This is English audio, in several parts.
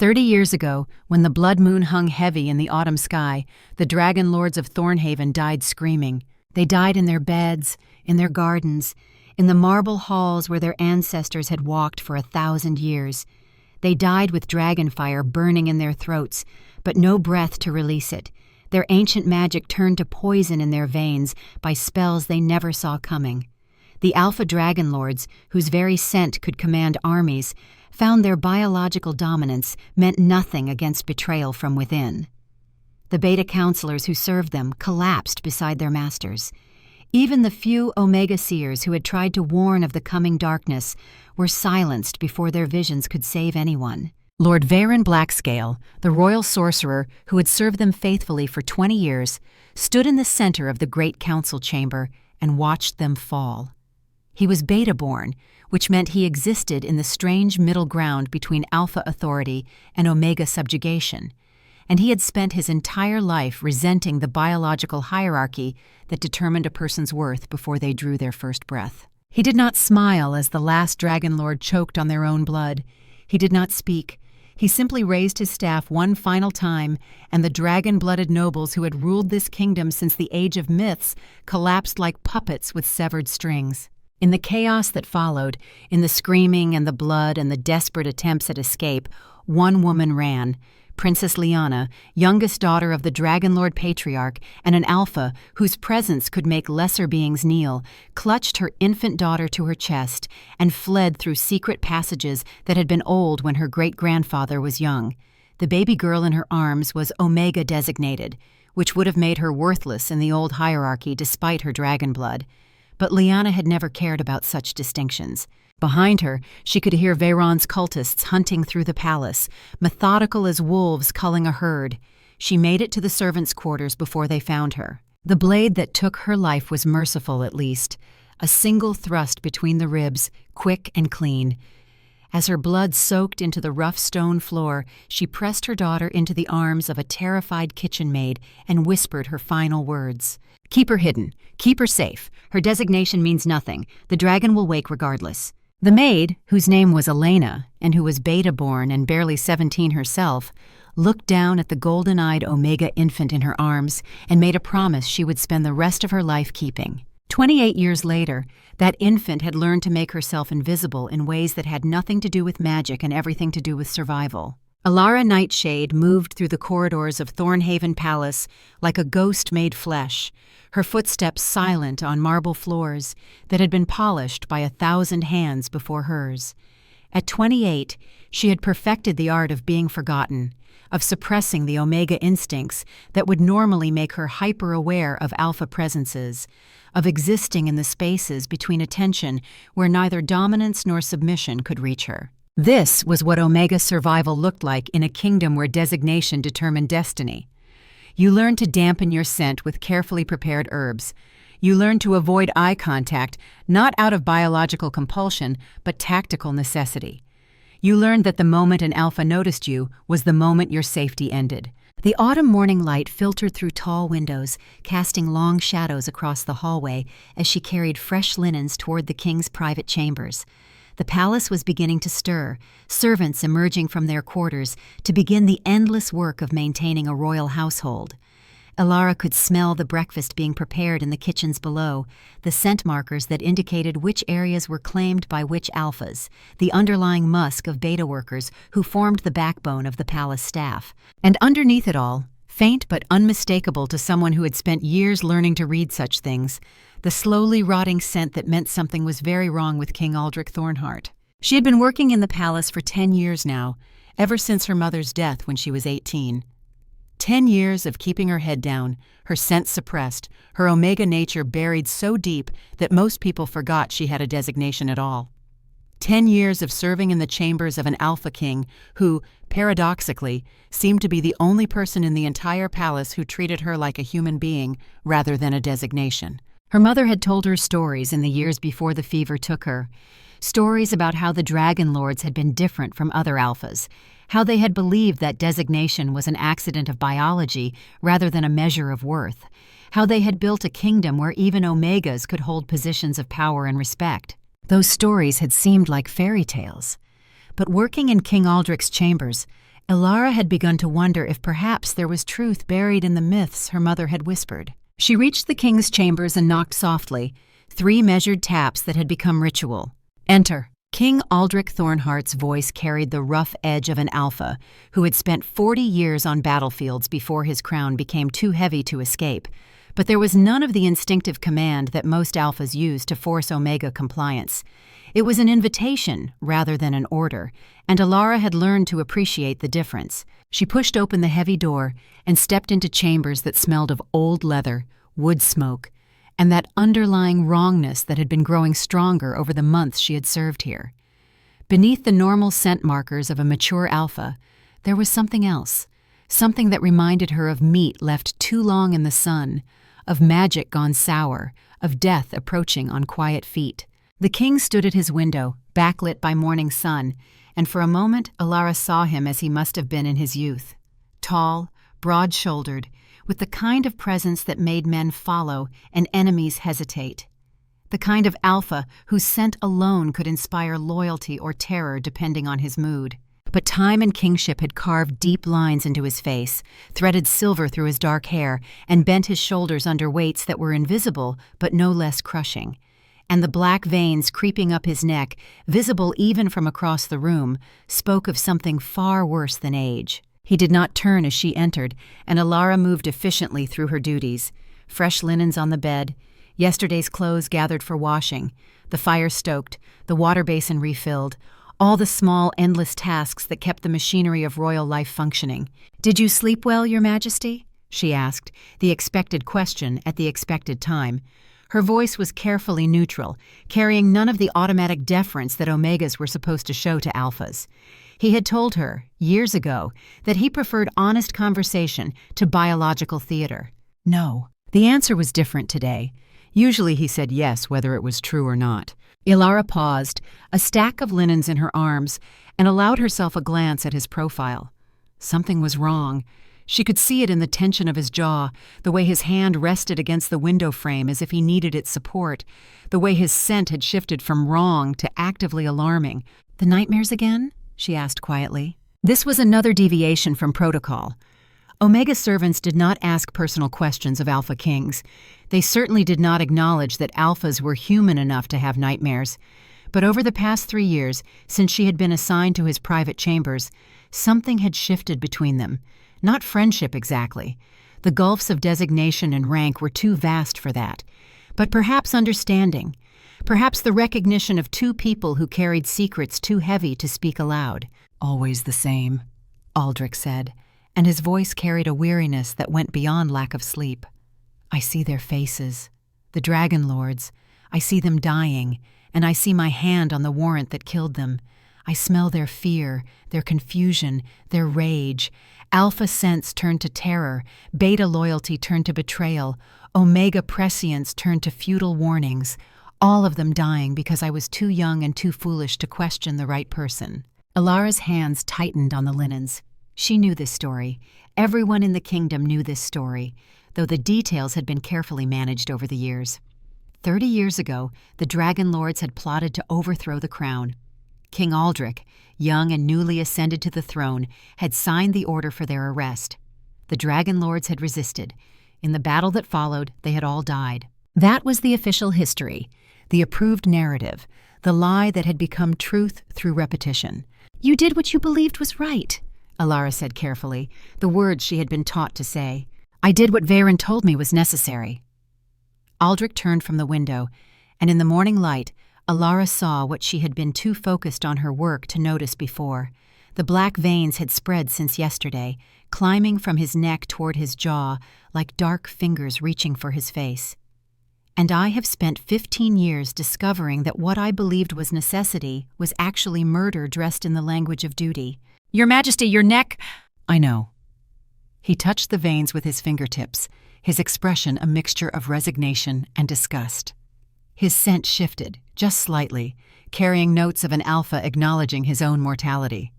30 years ago, when the blood moon hung heavy in the autumn sky, the Dragonlords of Thornhaven died screaming. They died in their beds, in their gardens, in the marble halls where their ancestors had walked for 1,000 years. They died with dragonfire burning in their throats, but no breath to release it. Their ancient magic turned to poison in their veins by spells they never saw coming. The Alpha Dragonlords, whose very scent could command armies, found their biological dominance meant nothing against betrayal from within. The Beta counselors who served them collapsed beside their masters. Even the few Omega seers who had tried to warn of the coming darkness were silenced before their visions could save anyone. Lord Varen Blackscale, the royal sorcerer who had served them faithfully for 20 years, stood in the center of the great council chamber and watched them fall. He was Beta-born, which meant he existed in the strange middle ground between Alpha authority and Omega subjugation, and he had spent his entire life resenting the biological hierarchy that determined a person's worth before they drew their first breath. He did not smile as the last Dragonlord choked on their own blood. He did not speak. He simply raised his staff one final time, and the dragon-blooded nobles who had ruled this kingdom since the age of myths collapsed like puppets with severed strings. In the chaos that followed, in the screaming and the blood and the desperate attempts at escape, one woman ran. Princess Lyanna, youngest daughter of the Dragonlord Patriarch and an Alpha whose presence could make lesser beings kneel, clutched her infant daughter to her chest and fled through secret passages that had been old when her great-grandfather was young. The baby girl in her arms was Omega designated, which would have made her worthless in the old hierarchy despite her dragon blood. But Lyanna had never cared about such distinctions. Behind her, she could hear Veyron's cultists hunting through the palace, methodical as wolves culling a herd. She made it to the servants' quarters before they found her. The blade that took her life was merciful, at least. A single thrust between the ribs, quick and clean. As her blood soaked into the rough stone floor, she pressed her daughter into the arms of a terrified kitchen maid and whispered her final words. "Keep her hidden. Keep her safe. Her designation means nothing. The dragon will wake regardless." The maid, whose name was Elena, and who was Beta-born and barely 17 herself, looked down at the golden-eyed Omega infant in her arms and made a promise she would spend the rest of her life keeping. 28 years later, that infant had learned to make herself invisible in ways that had nothing to do with magic and everything to do with survival. Alara Nightshade moved through the corridors of Thornhaven Palace like a ghost made flesh, her footsteps silent on marble floors that had been polished by 1,000 hands before hers. At 28, she had perfected the art of being forgotten, of suppressing the Omega instincts that would normally make her hyper-aware of Alpha presences, of existing in the spaces between attention where neither dominance nor submission could reach her. This was what Omega survival looked like in a kingdom where designation determined destiny. You learned to dampen your scent with carefully prepared herbs. You learned to avoid eye contact, not out of biological compulsion, but tactical necessity. You learned that the moment an Alpha noticed you was the moment your safety ended. The autumn morning light filtered through tall windows, casting long shadows across the hallway as she carried fresh linens toward the king's private chambers. The palace was beginning to stir, servants emerging from their quarters to begin the endless work of maintaining a royal household. Alara could smell the breakfast being prepared in the kitchens below, the scent markers that indicated which areas were claimed by which alphas, the underlying musk of beta workers who formed the backbone of the palace staff. And underneath it all, faint but unmistakable to someone who had spent years learning to read such things, the slowly rotting scent that meant something was very wrong with King Aldrich Thornheart. She had been working in the palace for 10 years now, ever since her mother's death when she was 18. 10 years of keeping her head down, her scent suppressed, her Omega nature buried so deep that most people forgot she had a designation at all. 10 years of serving in the chambers of an Alpha King who, paradoxically, seemed to be the only person in the entire palace who treated her like a human being rather than a designation. Her mother had told her stories in the years before the fever took her, stories about how the Dragonlords had been different from other Alphas, how they had believed that designation was an accident of biology rather than a measure of worth, how they had built a kingdom where even Omegas could hold positions of power and respect. Those stories had seemed like fairy tales. But working in King Aldrich's chambers, Ilara had begun to wonder if perhaps there was truth buried in the myths her mother had whispered. She reached the king's chambers and knocked softly, 3 measured taps that had become ritual. "Enter." King Aldrich Thornheart's voice carried the rough edge of an alpha who had spent 40 years on battlefields before his crown became too heavy to escape, but there was none of the instinctive command that most alphas use to force Omega compliance. It was an invitation rather than an order, and Ilara had learned to appreciate the difference. She pushed open the heavy door and stepped into chambers that smelled of old leather, wood smoke, and that underlying wrongness that had been growing stronger over the months she had served here. Beneath the normal scent markers of a mature alpha, there was something else, something that reminded her of meat left too long in the sun, of magic gone sour, of death approaching on quiet feet. The king stood at his window, backlit by morning sun, and for a moment Ilara saw him as he must have been in his youth. Tall, broad-shouldered, with the kind of presence that made men follow and enemies hesitate. The kind of alpha whose scent alone could inspire loyalty or terror depending on his mood. But time and kingship had carved deep lines into his face, threaded silver through his dark hair, and bent his shoulders under weights that were invisible but no less crushing. And the black veins creeping up his neck, visible even from across the room, spoke of something far worse than age. He did not turn as she entered, and Ilara moved efficiently through her duties. Fresh linens on the bed, yesterday's clothes gathered for washing, the fire stoked, the water basin refilled, all the small, endless tasks that kept the machinery of royal life functioning. "Did you sleep well, Your Majesty?" she asked, the expected question at the expected time. Her voice was carefully neutral, carrying none of the automatic deference that Omegas were supposed to show to alphas. He had told her, years ago, that he preferred honest conversation to biological theater. No. The answer was different today. Usually he said yes, whether it was true or not. Ilara paused, a stack of linens in her arms, and allowed herself a glance at his profile. Something was wrong. She could see it in the tension of his jaw, the way his hand rested against the window frame as if he needed its support, the way his scent had shifted from wrong to actively alarming. "The nightmares again?" she asked quietly. This was another deviation from protocol. Omega servants did not ask personal questions of Alpha Kings. They certainly did not acknowledge that Alphas were human enough to have nightmares. But over the past 3 years, since she had been assigned to his private chambers, something had shifted between them. Not friendship exactly. The gulfs of designation and rank were too vast for that. But perhaps understanding. Perhaps the recognition of 2 people who carried secrets too heavy to speak aloud. "Always the same," Aldrich said, and his voice carried a weariness that went beyond lack of sleep. "I see their faces, the Dragonlords. I see them dying, and I see my hand on the warrant that killed them. I smell their fear, their confusion, their rage. Alpha sense turned to terror, beta loyalty turned to betrayal, omega prescience turned to futile warnings, all of them dying because I was too young and too foolish to question the right person." Ilara's hands tightened on the linens. She knew this story. Everyone in the kingdom knew this story, though the details had been carefully managed over the years. 30 years ago, the Dragonlords had plotted to overthrow the crown. King Aldrich, young and newly ascended to the throne, had signed the order for their arrest. The Dragonlords had resisted. In the battle that followed, they had all died. That was the official history, the approved narrative, the lie that had become truth through repetition. "You did what you believed was right," Ilara said carefully, the words she had been taught to say. "I did what Varen told me was necessary." Aldrich turned from the window, and in the morning light, Ilara saw what she had been too focused on her work to notice before. The black veins had spread since yesterday, climbing from his neck toward his jaw like dark fingers reaching for his face. "And I have spent 15 years discovering that what I believed was necessity was actually murder dressed in the language of duty. Your Majesty, your neck—" "I know." He touched the veins with his fingertips, his expression a mixture of resignation and disgust. His scent shifted, just slightly, carrying notes of an alpha acknowledging his own mortality.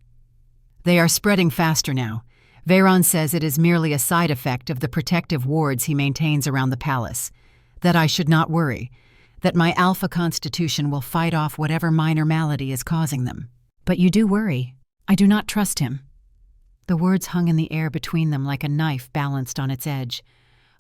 "They are spreading faster now. Varen says it is merely a side effect of the protective wards he maintains around the palace. That I should not worry. That my alpha constitution will fight off whatever minor malady is causing them." "But you do worry. I do not trust him." The words hung in the air between them like a knife balanced on its edge.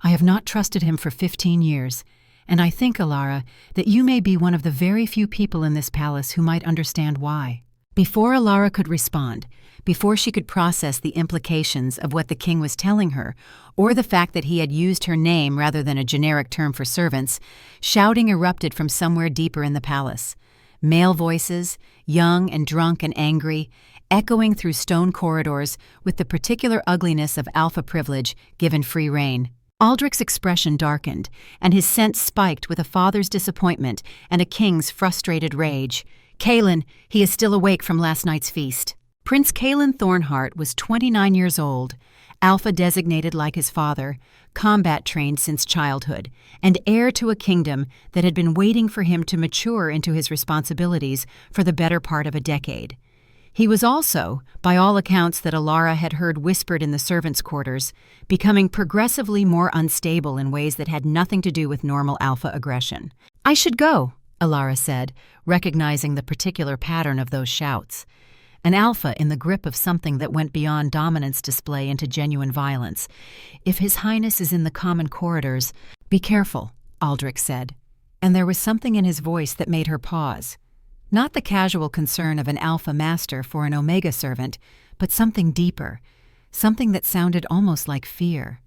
"I have not trusted him for 15 years, and I think, Alara, that you may be one of the very few people in this palace who might understand why." Before Alara could respond, before she could process the implications of what the king was telling her, or the fact that he had used her name rather than a generic term for servants, shouting erupted from somewhere deeper in the palace. Male voices, young and drunk and angry, echoing through stone corridors with the particular ugliness of alpha privilege given free rein. Aldrich's expression darkened, and his sense spiked with a father's disappointment and a king's frustrated rage. "Kaelin, he is still awake from last night's feast." Prince Kaelin Thornheart was 29 years old, alpha designated like his father, combat trained since childhood, and heir to a kingdom that had been waiting for him to mature into his responsibilities for the better part of a decade. He was also, by all accounts that Alara had heard whispered in the servants' quarters, becoming progressively more unstable in ways that had nothing to do with normal alpha aggression. "I should go," Alara said, recognizing the particular pattern of those shouts. An alpha in the grip of something that went beyond dominance display into genuine violence. "If His Highness is in the common corridors—" "Be careful," Aldrich said, and there was something in his voice that made her pause. Not the casual concern of an alpha master for an omega servant, but something deeper, something that sounded almost like fear.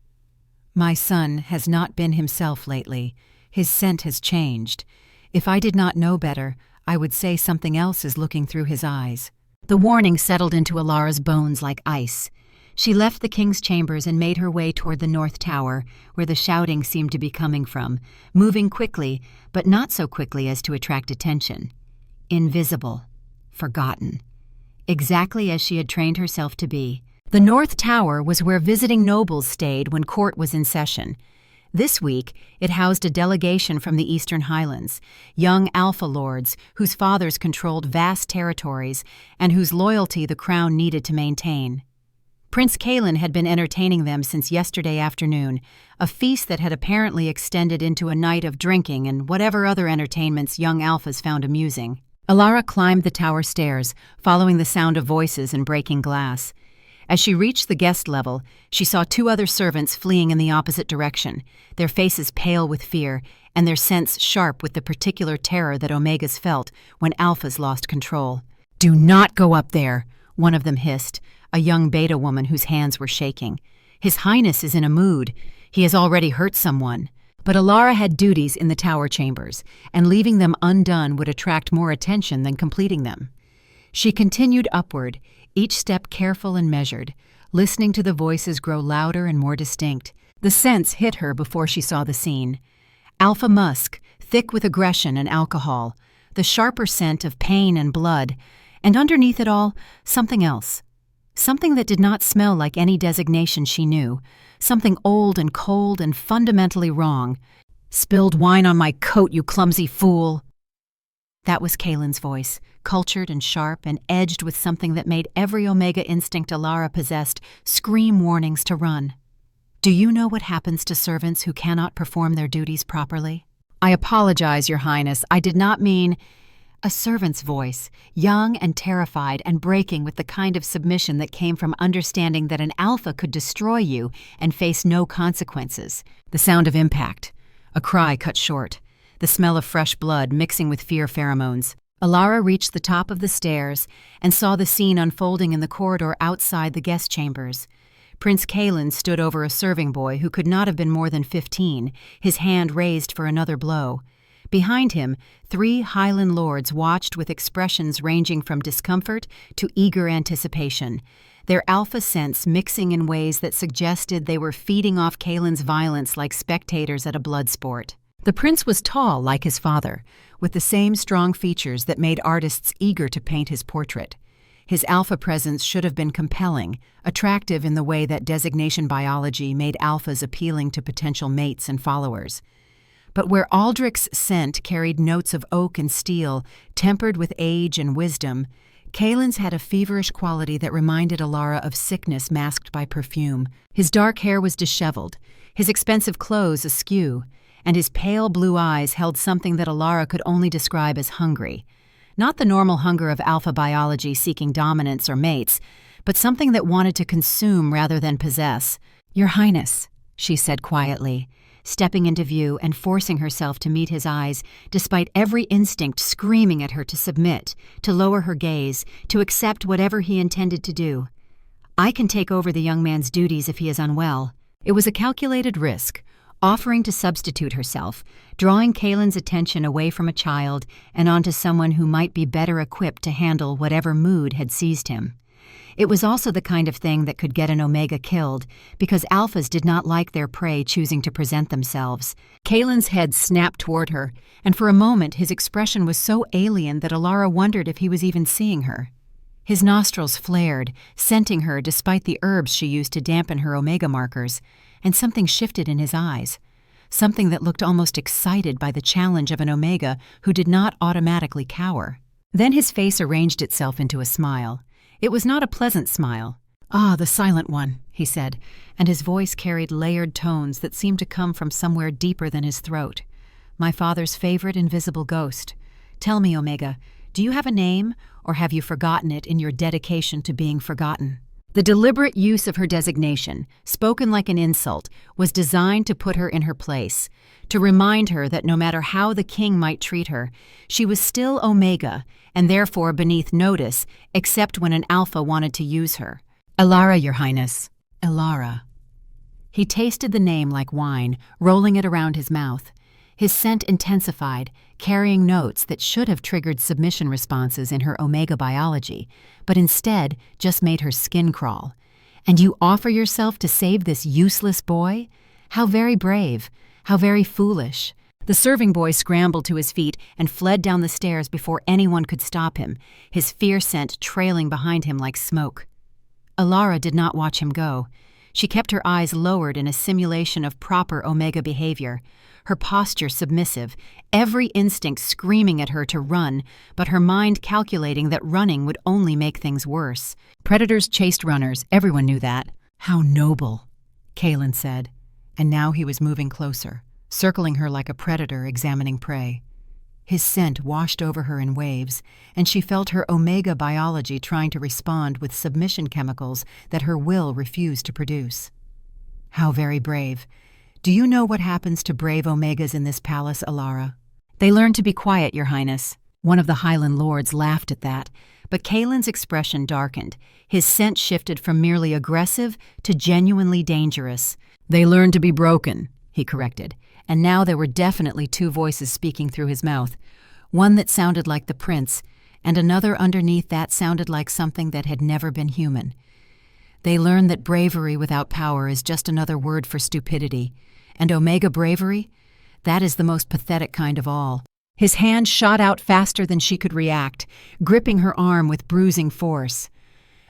"My son has not been himself lately. His scent has changed. If I did not know better, I would say something else is looking through his eyes." The warning settled into Alara's bones like ice. She left the king's chambers and made her way toward the north tower, where the shouting seemed to be coming from, moving quickly, but not so quickly as to attract attention. Invisible. Forgotten. Exactly as she had trained herself to be. The North Tower was where visiting nobles stayed when court was in session. This week, it housed a delegation from the Eastern Highlands, young alpha lords whose fathers controlled vast territories and whose loyalty the crown needed to maintain. Prince Kaelin had been entertaining them since yesterday afternoon, a feast that had apparently extended into a night of drinking and whatever other entertainments young alphas found amusing. Alara climbed the tower stairs, following the sound of voices and breaking glass. As she reached the guest level, she saw two other servants fleeing in the opposite direction, their faces pale with fear and their scents sharp with the particular terror that Omegas felt when alphas lost control. "Do not go up there," one of them hissed, a young beta woman whose hands were shaking. "His Highness is in a mood. He has already hurt someone." But Alara had duties in the tower chambers, and leaving them undone would attract more attention than completing them. She continued upward, each step careful and measured, listening to the voices grow louder and more distinct. The sense hit her before she saw the scene. Alpha musk, thick with aggression and alcohol, the sharper scent of pain and blood, and underneath it all, something else. Something that did not smell like any designation she knew, something old and cold and fundamentally wrong. "Spilled wine on my coat, you clumsy fool!" That was Kaelin's voice, cultured and sharp and edged with something that made every Omega instinct Alara possessed scream warnings to run. "Do you know what happens to servants who cannot perform their duties properly?" "I apologize, Your Highness. I did not mean—" A servant's voice, young and terrified and breaking with the kind of submission that came from understanding that an alpha could destroy you and face no consequences. The sound of impact. A cry cut short. The smell of fresh blood mixing with fear pheromones. Alara reached the top of the stairs and saw the scene unfolding in the corridor outside the guest chambers. Prince Kaelin stood over a serving boy who could not have been more than 15, his hand raised for another blow. Behind him, 3 Highland lords watched with expressions ranging from discomfort to eager anticipation, their alpha sense mixing in ways that suggested they were feeding off Kaelin's violence like spectators at a blood sport. The prince was tall like his father, with the same strong features that made artists eager to paint his portrait. His alpha presence should have been compelling, attractive in the way that designation biology made alphas appealing to potential mates and followers. But where Aldrich's scent carried notes of oak and steel, tempered with age and wisdom, Kaelin's had a feverish quality that reminded Alara of sickness masked by perfume. His dark hair was disheveled, his expensive clothes askew, and his pale blue eyes held something that Alara could only describe as hungry. Not the normal hunger of alpha biology seeking dominance or mates, but something that wanted to consume rather than possess. "Your Highness," she said quietly, stepping into view and forcing herself to meet his eyes, despite every instinct screaming at her to submit, to lower her gaze, to accept whatever he intended to do. "I can take over the young man's duties if he is unwell." It was a calculated risk, offering to substitute herself, drawing Kaelin's attention away from a child and onto someone who might be better equipped to handle whatever mood had seized him. It was also the kind of thing that could get an Omega killed, because alphas did not like their prey choosing to present themselves. Kaelin's head snapped toward her, and for a moment his expression was so alien that Alara wondered if he was even seeing her. His nostrils flared, scenting her despite the herbs she used to dampen her Omega markers, and something shifted in his eyes, something that looked almost excited by the challenge of an Omega who did not automatically cower. Then his face arranged itself into a smile. It was not a pleasant smile. "Ah, the silent one," he said, and his voice carried layered tones that seemed to come from somewhere deeper than his throat. "My father's favorite invisible ghost. Tell me, Omega, do you have a name, or have you forgotten it in your dedication to being forgotten?" The deliberate use of her designation, spoken like an insult, was designed to put her in her place, to remind her that no matter how the king might treat her, she was still Omega, and therefore beneath notice, except when an alpha wanted to use her. "Alara, Your Highness. Alara." He tasted the name like wine, rolling it around his mouth. His scent intensified, carrying notes that should have triggered submission responses in her Omega biology, but instead just made her skin crawl. "And you offer yourself to save this useless boy? How very brave, how very foolish." The serving boy scrambled to his feet and fled down the stairs before anyone could stop him, his fear scent trailing behind him like smoke. Alara did not watch him go. She kept her eyes lowered in a simulation of proper Omega behavior, her posture submissive, every instinct screaming at her to run, but her mind calculating that running would only make things worse. Predators chased runners, everyone knew that. "How noble," Kaelin said, and now he was moving closer, circling her like a predator examining prey. His scent washed over her in waves, and she felt her Omega biology trying to respond with submission chemicals that her will refused to produce. "How very brave. Do you know what happens to brave Omegas in this palace, Alara?" "They learn to be quiet, Your Highness." One of the Highland lords laughed at that, but Kaelin's expression darkened. His scent shifted from merely aggressive to genuinely dangerous. "They learn to be broken," he corrected, and now there were definitely two voices speaking through his mouth, one that sounded like the prince, and another underneath that sounded like something that had never been human. "They learn that bravery without power is just another word for stupidity. And Omega bravery? That is the most pathetic kind of all." His hand shot out faster than she could react, gripping her arm with bruising force.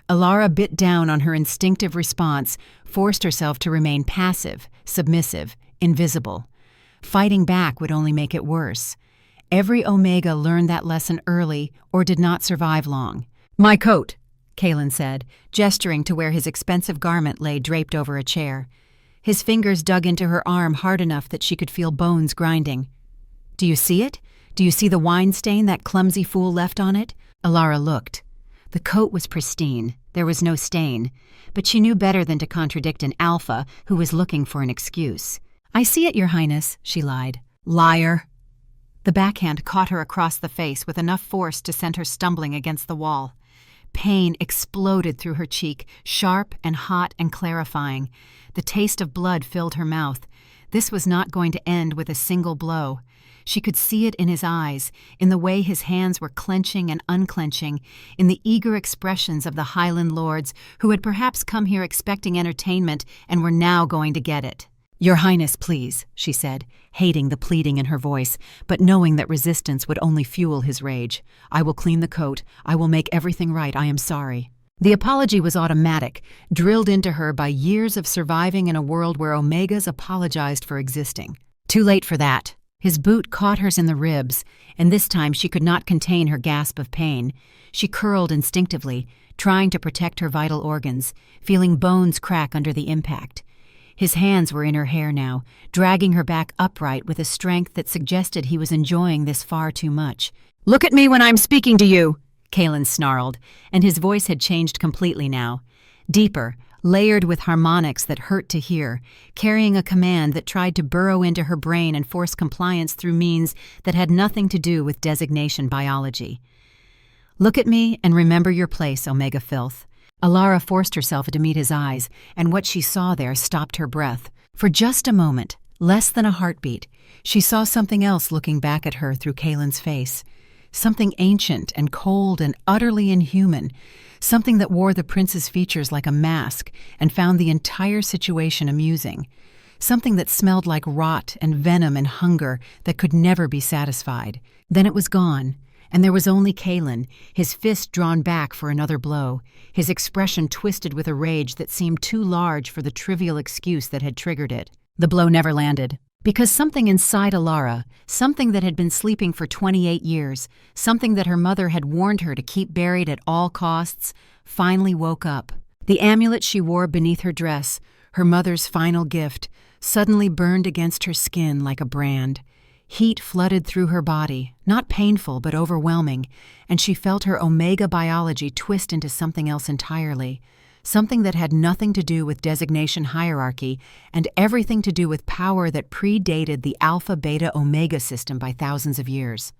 Alara bit down on her instinctive response, forced herself to remain passive, submissive, invisible. Fighting back would only make it worse. Every Omega learned that lesson early or did not survive long. "My coat," Kaelin said, gesturing to where his expensive garment lay draped over a chair. His fingers dug into her arm hard enough that she could feel bones grinding. "Do you see it? Do you see the wine stain that clumsy fool left on it?" Alara looked. The coat was pristine. There was no stain. But she knew better than to contradict an alpha who was looking for an excuse. "I see it, Your Highness," she lied. "Liar!" The backhand caught her across the face with enough force to send her stumbling against the wall. Pain exploded through her cheek, sharp and hot and clarifying. The taste of blood filled her mouth. This was not going to end with a single blow. She could see it in his eyes, in the way his hands were clenching and unclenching, in the eager expressions of the Highland lords who had perhaps come here expecting entertainment and were now going to get it. "Your Highness, please," she said, hating the pleading in her voice, but knowing that resistance would only fuel his rage. "I will clean the coat. I will make everything right. I am sorry." The apology was automatic, drilled into her by years of surviving in a world where Omegas apologized for existing. Too late for that. His boot caught hers in the ribs, and this time she could not contain her gasp of pain. She curled instinctively, trying to protect her vital organs, feeling bones crack under the impact. His hands were in her hair now, dragging her back upright with a strength that suggested he was enjoying this far too much. "Look at me when I'm speaking to you!" Kaelin snarled, and his voice had changed completely now. deeper, layered with harmonics that hurt to hear, carrying a command that tried to burrow into her brain and force compliance through means that had nothing to do with designation biology. "Look at me and remember your place, Omega Filth." Alara forced herself to meet his eyes, and what she saw there stopped her breath. For just a moment, less than a heartbeat, she saw something else looking back at her through Kalen's face. Something ancient and cold and utterly inhuman, something that wore the prince's features like a mask and found the entire situation amusing. Something that smelled like rot and venom and hunger that could never be satisfied. Then it was gone, and there was only Kalen, his fist drawn back for another blow, his expression twisted with a rage that seemed too large for the trivial excuse that had triggered it. The blow never landed. Because something inside Alara, something that had been sleeping for 28 years, something that her mother had warned her to keep buried at all costs, finally woke up. The amulet she wore beneath her dress, her mother's final gift, suddenly burned against her skin like a brand. Heat flooded through her body, not painful but overwhelming, and she felt her Omega biology twist into something else entirely. Something that had nothing to do with designation hierarchy and everything to do with power that predated the Alpha-Beta-Omega system by thousands of years.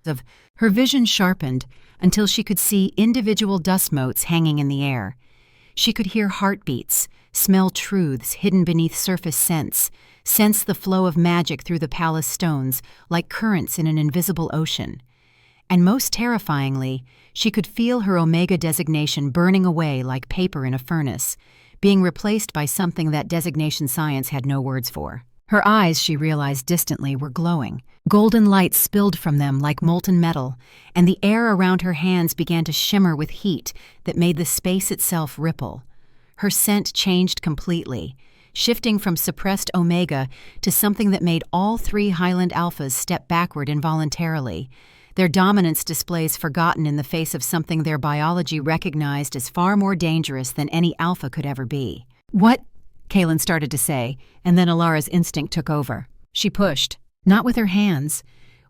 Her vision sharpened until she could see individual dust motes hanging in the air. She could hear heartbeats, smell truths hidden beneath surface scents, sense the flow of magic through the palace stones like currents in an invisible ocean. And most terrifyingly, she could feel her Omega designation burning away like paper in a furnace, being replaced by something that designation science had no words for. Her eyes, she realized distantly, were glowing. Golden light spilled from them like molten metal, and the air around her hands began to shimmer with heat that made the space itself ripple. Her scent changed completely, shifting from suppressed Omega to something that made all three Highland Alphas step backward involuntarily, their dominance displays forgotten in the face of something their biology recognized as far more dangerous than any alpha could ever be. "What?" Kalen started to say, and then Alara's instinct took over. She pushed, not with her hands,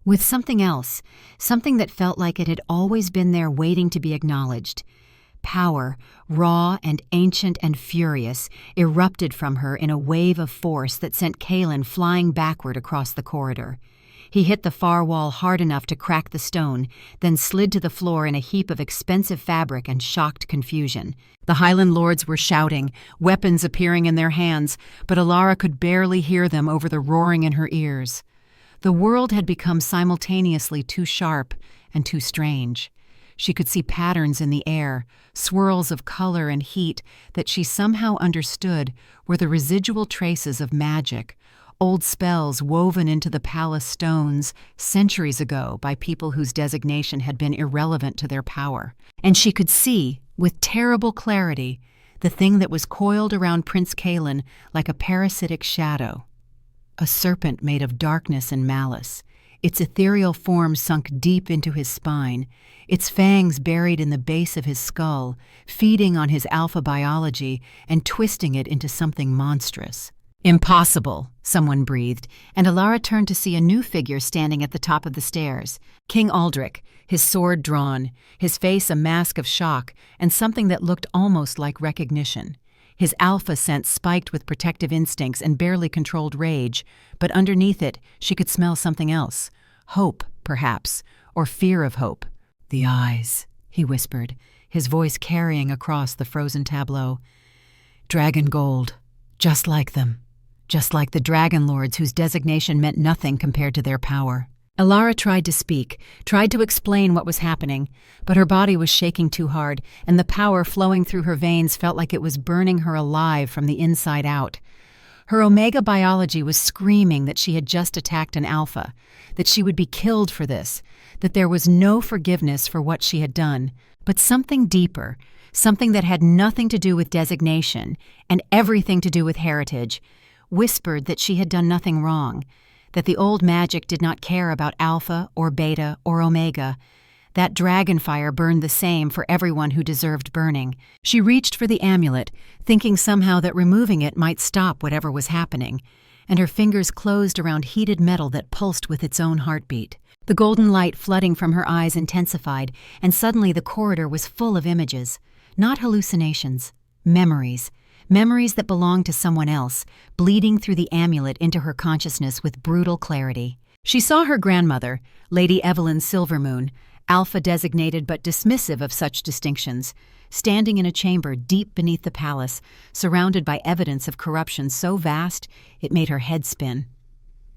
with something else, something that felt like it had always been there waiting to be acknowledged. Power, raw and ancient and furious, erupted from her in a wave of force that sent Kalen flying backward across the corridor. He hit the far wall hard enough to crack the stone, then slid to the floor in a heap of expensive fabric and shocked confusion. The Highland Lords were shouting, weapons appearing in their hands, but Alara could barely hear them over the roaring in her ears. The world had become simultaneously too sharp and too strange. She could see patterns in the air, swirls of color and heat that she somehow understood were the residual traces of magic, old spells woven into the palace stones centuries ago by people whose designation had been irrelevant to their power. And she could see, with terrible clarity, the thing that was coiled around Prince Kalen like a parasitic shadow. A serpent made of darkness and malice, its ethereal form sunk deep into his spine, its fangs buried in the base of his skull, feeding on his alpha biology and twisting it into something monstrous. "Impossible," someone breathed, and Alara turned to see a new figure standing at the top of the stairs. King Aldrich, his sword drawn, his face a mask of shock and something that looked almost like recognition. His alpha sense spiked with protective instincts and barely controlled rage, but underneath it she could smell something else. Hope, perhaps, or fear of hope. "The eyes," he whispered, his voice carrying across the frozen tableau. "Dragon gold, just like them. Just like the Dragonlords whose designation meant nothing compared to their power." Alara tried to speak, tried to explain what was happening, but her body was shaking too hard, and the power flowing through her veins felt like it was burning her alive from the inside out. Her Omega biology was screaming that she had just attacked an alpha, that she would be killed for this, that there was no forgiveness for what she had done, but something deeper, something that had nothing to do with designation and everything to do with heritage, whispered that she had done nothing wrong, that the old magic did not care about alpha or beta or omega, that dragon fire burned the same for everyone who deserved burning. She reached for the amulet, thinking somehow that removing it might stop whatever was happening, and her fingers closed around heated metal that pulsed with its own heartbeat. The golden light flooding from her eyes intensified, and suddenly the corridor was full of images, not hallucinations, Memories. Memories that belonged to someone else, bleeding through the amulet into her consciousness with brutal clarity. She saw her grandmother, Lady Evelyn Silvermoon, alpha designated but dismissive of such distinctions, standing in a chamber deep beneath the palace, surrounded by evidence of corruption so vast it made her head spin.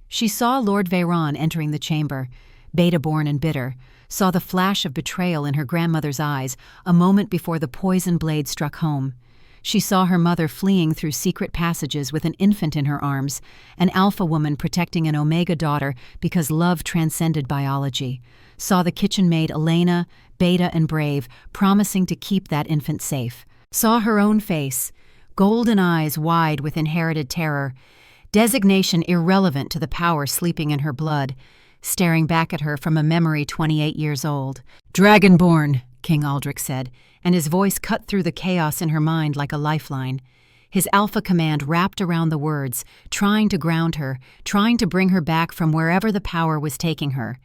She saw Lord Veyron entering the chamber, beta-born and bitter, saw the flash of betrayal in her grandmother's eyes a moment before the poison blade struck home. She saw her mother fleeing through secret passages with an infant in her arms, an alpha woman protecting an omega daughter because love transcended biology. Saw the kitchen maid Elena, beta and brave, promising to keep that infant safe. Saw her own face, golden eyes wide with inherited terror, designation irrelevant to the power sleeping in her blood, staring back at her from a memory 28 years old. "Dragonborn," King Aldrich said, and his voice cut through the chaos in her mind like a lifeline. His alpha command wrapped around the words, trying to ground her, trying to bring her back from wherever the power was taking her.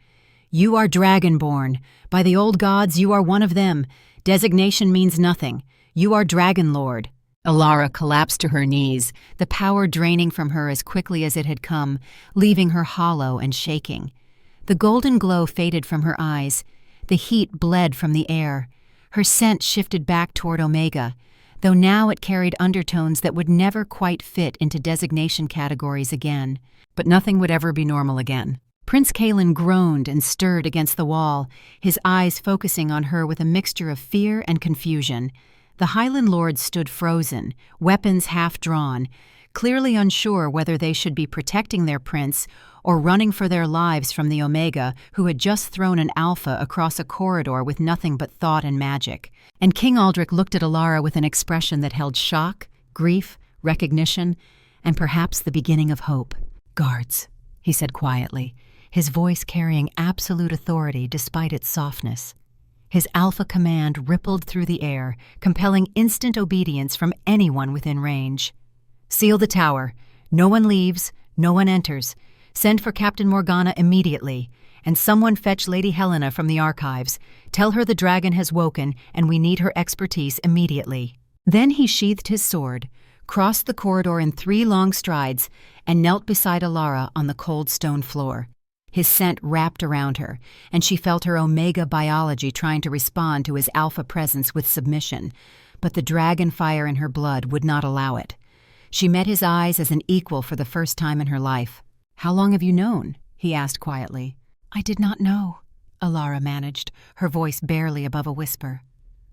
"You are Dragonborn. By the old gods, you are one of them. Designation means nothing. You are Dragonlord." Alara collapsed to her knees, the power draining from her as quickly as it had come, leaving her hollow and shaking. The golden glow faded from her eyes. The heat bled from the air. Her scent shifted back toward Omega, though now it carried undertones that would never quite fit into designation categories again. But nothing would ever be normal again. Prince Kaelin groaned and stirred against the wall, his eyes focusing on her with a mixture of fear and confusion. The Highland lords stood frozen, weapons half drawn, clearly unsure whether they should be protecting their prince or running for their lives from the Omega, who had just thrown an alpha across a corridor with nothing but thought and magic. And King Aldrich looked at Alara with an expression that held shock, grief, recognition, and perhaps the beginning of hope. "Guards," he said quietly, his voice carrying absolute authority despite its softness. His alpha command rippled through the air, compelling instant obedience from anyone within range. "Seal the tower. No one leaves, no one enters. Send for Captain Morgana immediately, and someone fetch Lady Helena from the archives. Tell her the dragon has woken, and we need her expertise immediately." Then he sheathed his sword, crossed the corridor in 3 long strides, and knelt beside Alara on the cold stone floor. His scent wrapped around her, and she felt her omega biology trying to respond to his alpha presence with submission, but the dragon fire in her blood would not allow it. She met his eyes as an equal for the first time in her life. "How long have you known?" he asked quietly. "I did not know," Alara managed, her voice barely above a whisper.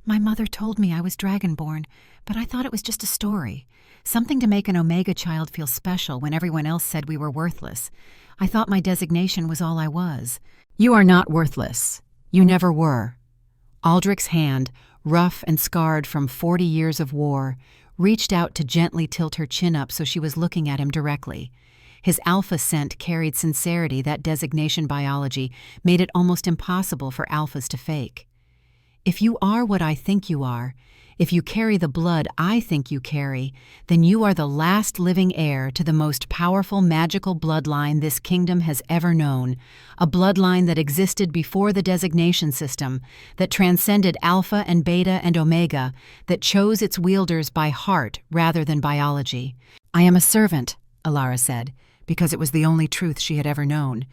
"My mother told me I was Dragonborn, but I thought it was just a story, something to make an Omega child feel special when everyone else said we were worthless. I thought my designation was all I was." "You are not worthless. You never were." Aldrich's hand, rough and scarred from 40 years of war, reached out to gently tilt her chin up so she was looking at him directly. His alpha scent carried sincerity that designation biology made it almost impossible for alphas to fake. "If you are what I think you are, if you carry the blood I think you carry, then you are the last living heir to the most powerful magical bloodline this kingdom has ever known, a bloodline that existed before the designation system, that transcended alpha and beta and omega, that chose its wielders by heart rather than biology." "I am a servant," Alara said, because it was the only truth she had ever known.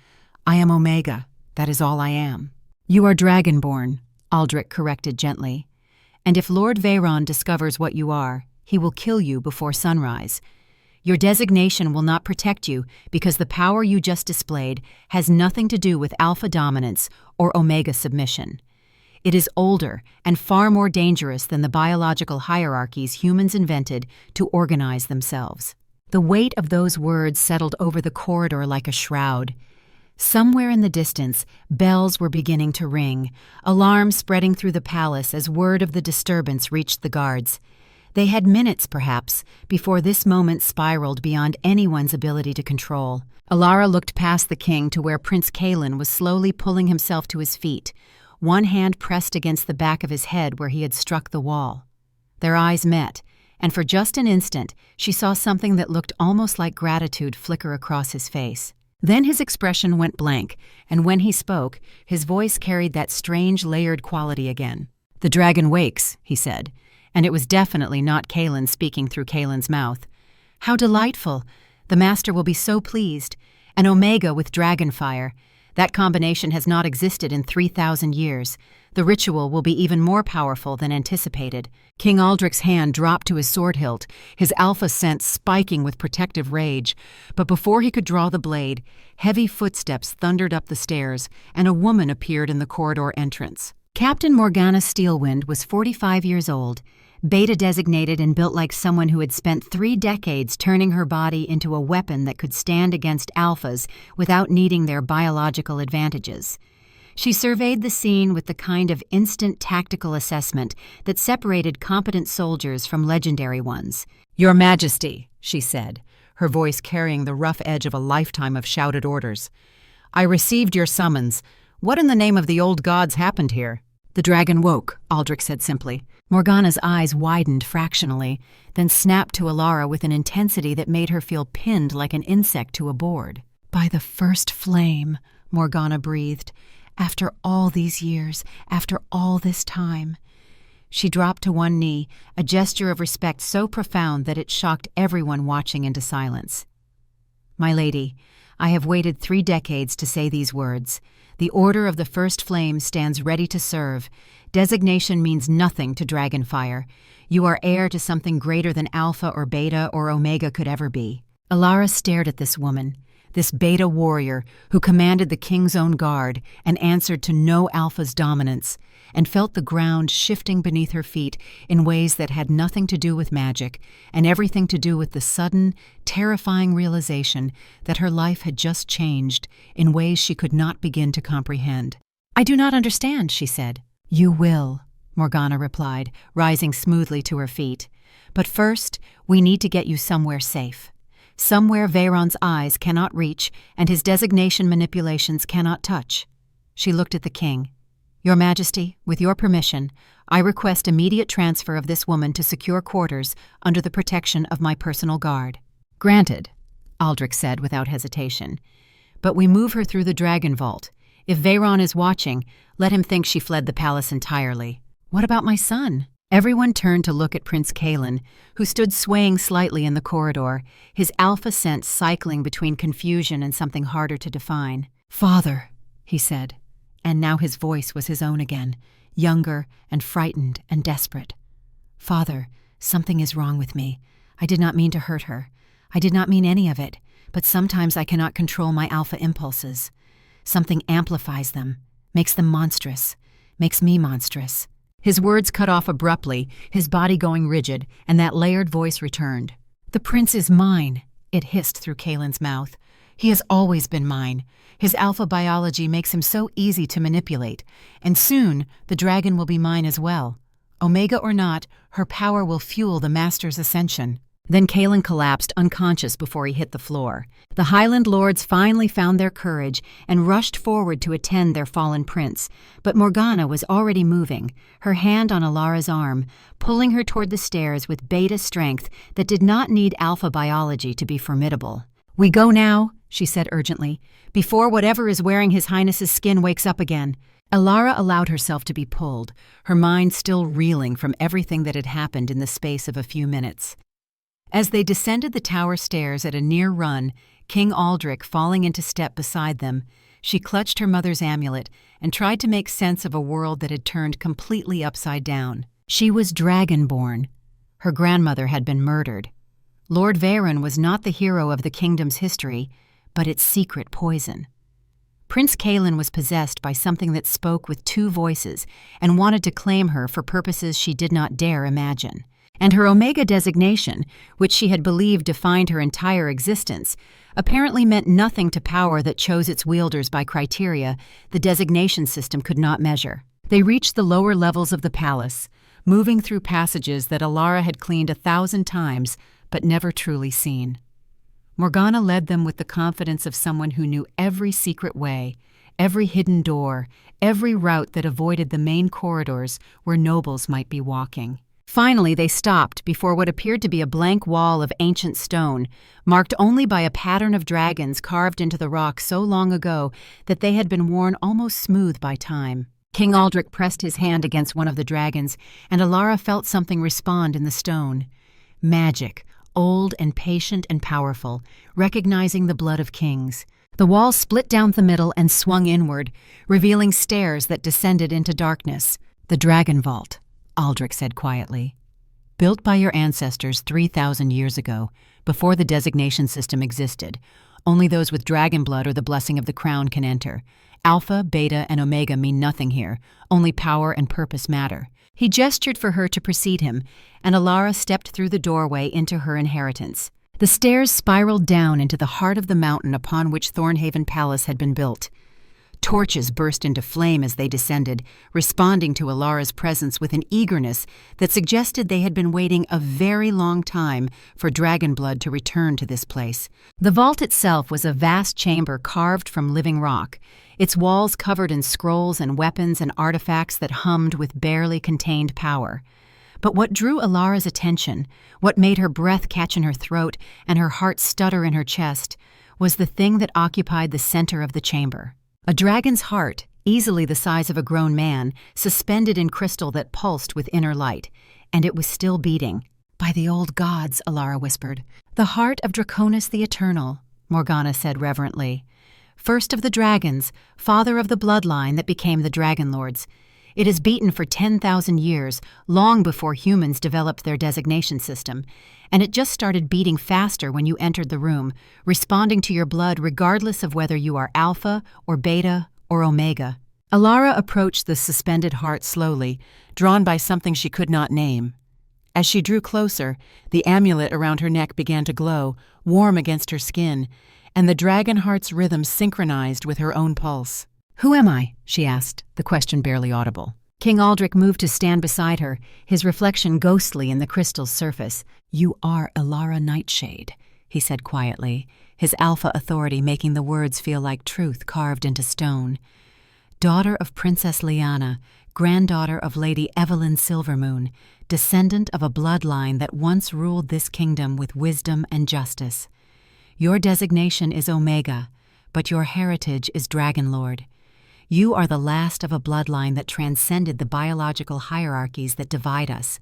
"I am Omega. That is all I am." "You are Dragonborn," Aldrich corrected gently. "And if Lord Veyron discovers what you are, he will kill you before sunrise. Your designation will not protect you because the power you just displayed has nothing to do with alpha dominance or omega submission. It is older and far more dangerous than the biological hierarchies humans invented to organize themselves." The weight of those words settled over the corridor like a shroud. Somewhere in the distance, bells were beginning to ring, alarm spreading through the palace as word of the disturbance reached the guards. They had minutes, perhaps, before this moment spiraled beyond anyone's ability to control. Alara looked past the king to where Prince Kaelin was slowly pulling himself to his feet, one hand pressed against the back of his head where he had struck the wall. Their eyes met, and for just an instant she saw something that looked almost like gratitude flicker across his face. Then his expression went blank, and when he spoke, his voice carried that strange layered quality again. "The dragon wakes," he said, And it was definitely not Kaelin speaking through Kaelin's mouth. "How delightful! The Master will be so pleased. An Omega with dragonfire. That combination has not existed in 3,000 years. The ritual will be even more powerful than anticipated." King Aldrich's hand dropped to his sword hilt, his alpha sense spiking with protective rage. But before he could draw the blade, heavy footsteps thundered up the stairs, and a woman appeared in the corridor entrance. Captain Morgana Steelwind was 45 years old, beta-designated and built like someone who had spent 3 decades turning her body into a weapon that could stand against alphas without needing their biological advantages. She surveyed the scene with the kind of instant tactical assessment that separated competent soldiers from legendary ones. "Your Majesty," she said, her voice carrying the rough edge of a lifetime of shouted orders. "I received your summons. What in the name of the old gods happened here?" "The dragon woke," Aldrich said simply. Morgana's eyes widened fractionally, then snapped to Alara with an intensity that made her feel pinned like an insect to a board. "By the first flame," Morgana breathed. "After all these years, after all this time." She dropped to one knee, a gesture of respect so profound that it shocked everyone watching into silence. "My lady, I have waited 3 decades to say these words. The Order of the First Flame stands ready to serve. Designation means nothing to Dragonfire. You are heir to something greater than Alpha or Beta or Omega could ever be." Alara stared at this woman, this Beta warrior who commanded the king's own guard and answered to no Alpha's dominance, and felt the ground shifting beneath her feet in ways that had nothing to do with magic and everything to do with the sudden, terrifying realization that her life had just changed in ways she could not begin to comprehend. "I do not understand," she said. "You will," Morgana replied, rising smoothly to her feet. "But first, we need to get you somewhere safe. Somewhere Veyron's eyes cannot reach and his designation manipulations cannot touch." She looked at the king. "Your Majesty, with your permission, I request immediate transfer of this woman to secure quarters under the protection of my personal guard." "Granted," Aldrich said without hesitation. "But we move her through the dragon vault. If Veyron is watching, let him think she fled the palace entirely." "What about my son?" Everyone turned to look at Prince Kaelin, who stood swaying slightly in the corridor, his alpha sense cycling between confusion and something harder to define. "Father," he said, and now his voice was his own again, younger and frightened and desperate. "Father, something is wrong with me. I did not mean to hurt her. I did not mean any of it, but sometimes I cannot control my alpha impulses. Something amplifies them, makes them monstrous, makes me monstrous." His words cut off abruptly, his body going rigid, and that layered voice returned. "The prince is mine," it hissed through Kaelin's mouth. "He has always been mine. His alpha biology makes him so easy to manipulate, and soon the dragon will be mine as well. Omega or not, her power will fuel the Master's ascension." Then Kaelin collapsed unconscious before he hit the floor. The Highland lords finally found their courage and rushed forward to attend their fallen prince, but Morgana was already moving, her hand on Alara's arm, pulling her toward the stairs with beta strength that did not need alpha biology to be formidable. "We go now," she said urgently, "before whatever is wearing His Highness's skin wakes up again." Alara allowed herself to be pulled, her mind still reeling from everything that had happened in the space of a few minutes. As they descended the tower stairs at a near run, King Aldrich falling into step beside them, she clutched her mother's amulet and tried to make sense of a world that had turned completely upside down. She was dragonborn. Her grandmother had been murdered. Lord Veyron was not the hero of the kingdom's history, but its secret poison. Prince Kaelin was possessed by something that spoke with 2 voices and wanted to claim her for purposes she did not dare imagine. And her Omega designation, which she had believed defined her entire existence, apparently meant nothing to power that chose its wielders by criteria the designation system could not measure. They reached the lower levels of the palace, moving through passages that Alara had cleaned 1,000 times but never truly seen. Morgana led them with the confidence of someone who knew every secret way, every hidden door, every route that avoided the main corridors where nobles might be walking. Finally, they stopped before what appeared to be a blank wall of ancient stone, marked only by a pattern of dragons carved into the rock so long ago that they had been worn almost smooth by time. King Aldrich pressed his hand against one of the dragons, and Alara felt something respond in the stone. Magic, old and patient and powerful, recognizing the blood of kings. The wall split down the middle and swung inward, revealing stairs that descended into darkness. "The Dragon Vault," Aldrich said quietly. "Built by your ancestors 3,000 years ago, before the designation system existed. Only those with dragon blood or the blessing of the crown can enter. Alpha, Beta, and Omega mean nothing here. Only power and purpose matter." He gestured for her to precede him, and Alara stepped through the doorway into her inheritance. The stairs spiraled down into the heart of the mountain upon which Thornhaven Palace had been built. Torches burst into flame as they descended, responding to Alara's presence with an eagerness that suggested they had been waiting a very long time for dragon blood to return to this place. The vault itself was a vast chamber carved from living rock, its walls covered in scrolls and weapons and artifacts that hummed with barely contained power. But what drew Alara's attention, what made her breath catch in her throat and her heart stutter in her chest, was the thing that occupied the center of the chamber. A dragon's heart, easily the size of a grown man, suspended in crystal that pulsed with inner light, and it was still beating. "By the old gods," Alara whispered. "The heart of Draconis the Eternal," Morgana said reverently. "First of the dragons, father of the bloodline that became the Dragonlords. It has beaten for 10,000 years, long before humans developed their designation system, and it just started beating faster when you entered the room, responding to your blood regardless of whether you are Alpha or Beta or Omega." Alara approached the suspended heart slowly, drawn by something she could not name. As she drew closer, the amulet around her neck began to glow, warm against her skin, and the dragon heart's rhythm synchronized with her own pulse. "Who am I?" she asked, the question barely audible. King Aldrich moved to stand beside her, his reflection ghostly in the crystal's surface. "You are Alara Nightshade," he said quietly, his alpha authority making the words feel like truth carved into stone. "Daughter of Princess Lyanna, granddaughter of Lady Evelyn Silvermoon, descendant of a bloodline that once ruled this kingdom with wisdom and justice. Your designation is Omega, but your heritage is Dragonlord. You are the last of a bloodline that transcended the biological hierarchies that divide us,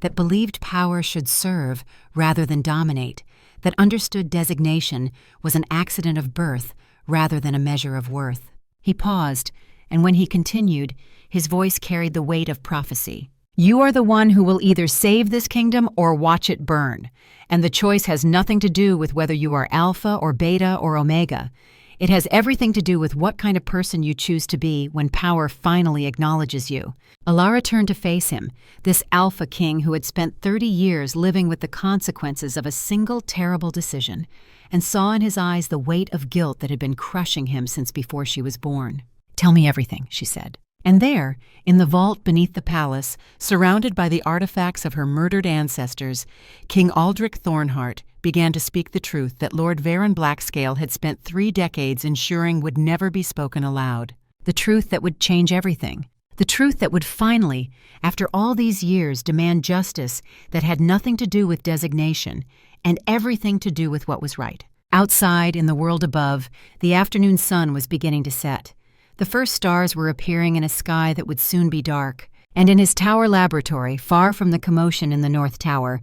that believed power should serve rather than dominate, that understood designation was an accident of birth rather than a measure of worth." He paused, and when he continued, his voice carried the weight of prophecy. "You are the one who will either save this kingdom or watch it burn, and the choice has nothing to do with whether you are Alpha or Beta or Omega. It has everything to do with what kind of person you choose to be when power finally acknowledges you." Alara turned to face him, this Alpha King who had spent 30 years living with the consequences of a single terrible decision, and saw in his eyes the weight of guilt that had been crushing him since before she was born. "Tell me everything," she said. And there, in the vault beneath the palace, surrounded by the artifacts of her murdered ancestors, King Aldrich Thornheart began to speak the truth that Lord Varen Blackscale had spent 3 decades ensuring would never be spoken aloud. The truth that would change everything. The truth that would finally, after all these years, demand justice that had nothing to do with designation and everything to do with what was right. Outside, in the world above, the afternoon sun was beginning to set. The first stars were appearing in a sky that would soon be dark, and in his tower laboratory, far from the commotion in the North Tower,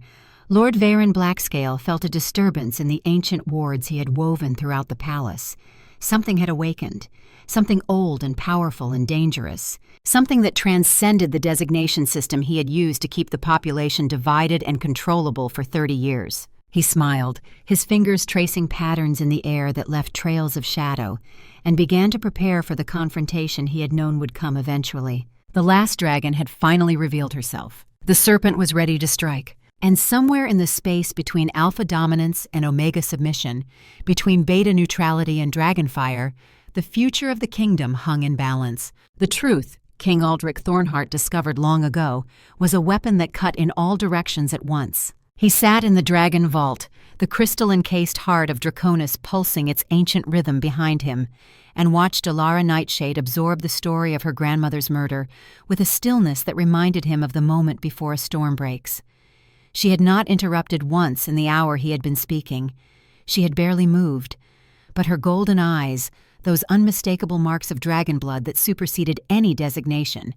Lord Varen Blackscale felt a disturbance in the ancient wards he had woven throughout the palace. Something had awakened, something old and powerful and dangerous, something that transcended the designation system he had used to keep the population divided and controllable for 30 years. He smiled, his fingers tracing patterns in the air that left trails of shadow, and began to prepare for the confrontation he had known would come eventually. The last dragon had finally revealed herself. The serpent was ready to strike. And somewhere in the space between alpha dominance and omega submission, between beta neutrality and dragonfire, the future of the kingdom hung in balance. The truth, King Aldrich Thornheart discovered long ago, was a weapon that cut in all directions at once. He sat in the dragon vault, the crystal-encased heart of Draconis pulsing its ancient rhythm behind him, and watched Alara Nightshade absorb the story of her grandmother's murder with a stillness that reminded him of the moment before a storm breaks. She had not interrupted once in the hour he had been speaking. She had barely moved, but her golden eyes, those unmistakable marks of dragon blood that superseded any designation,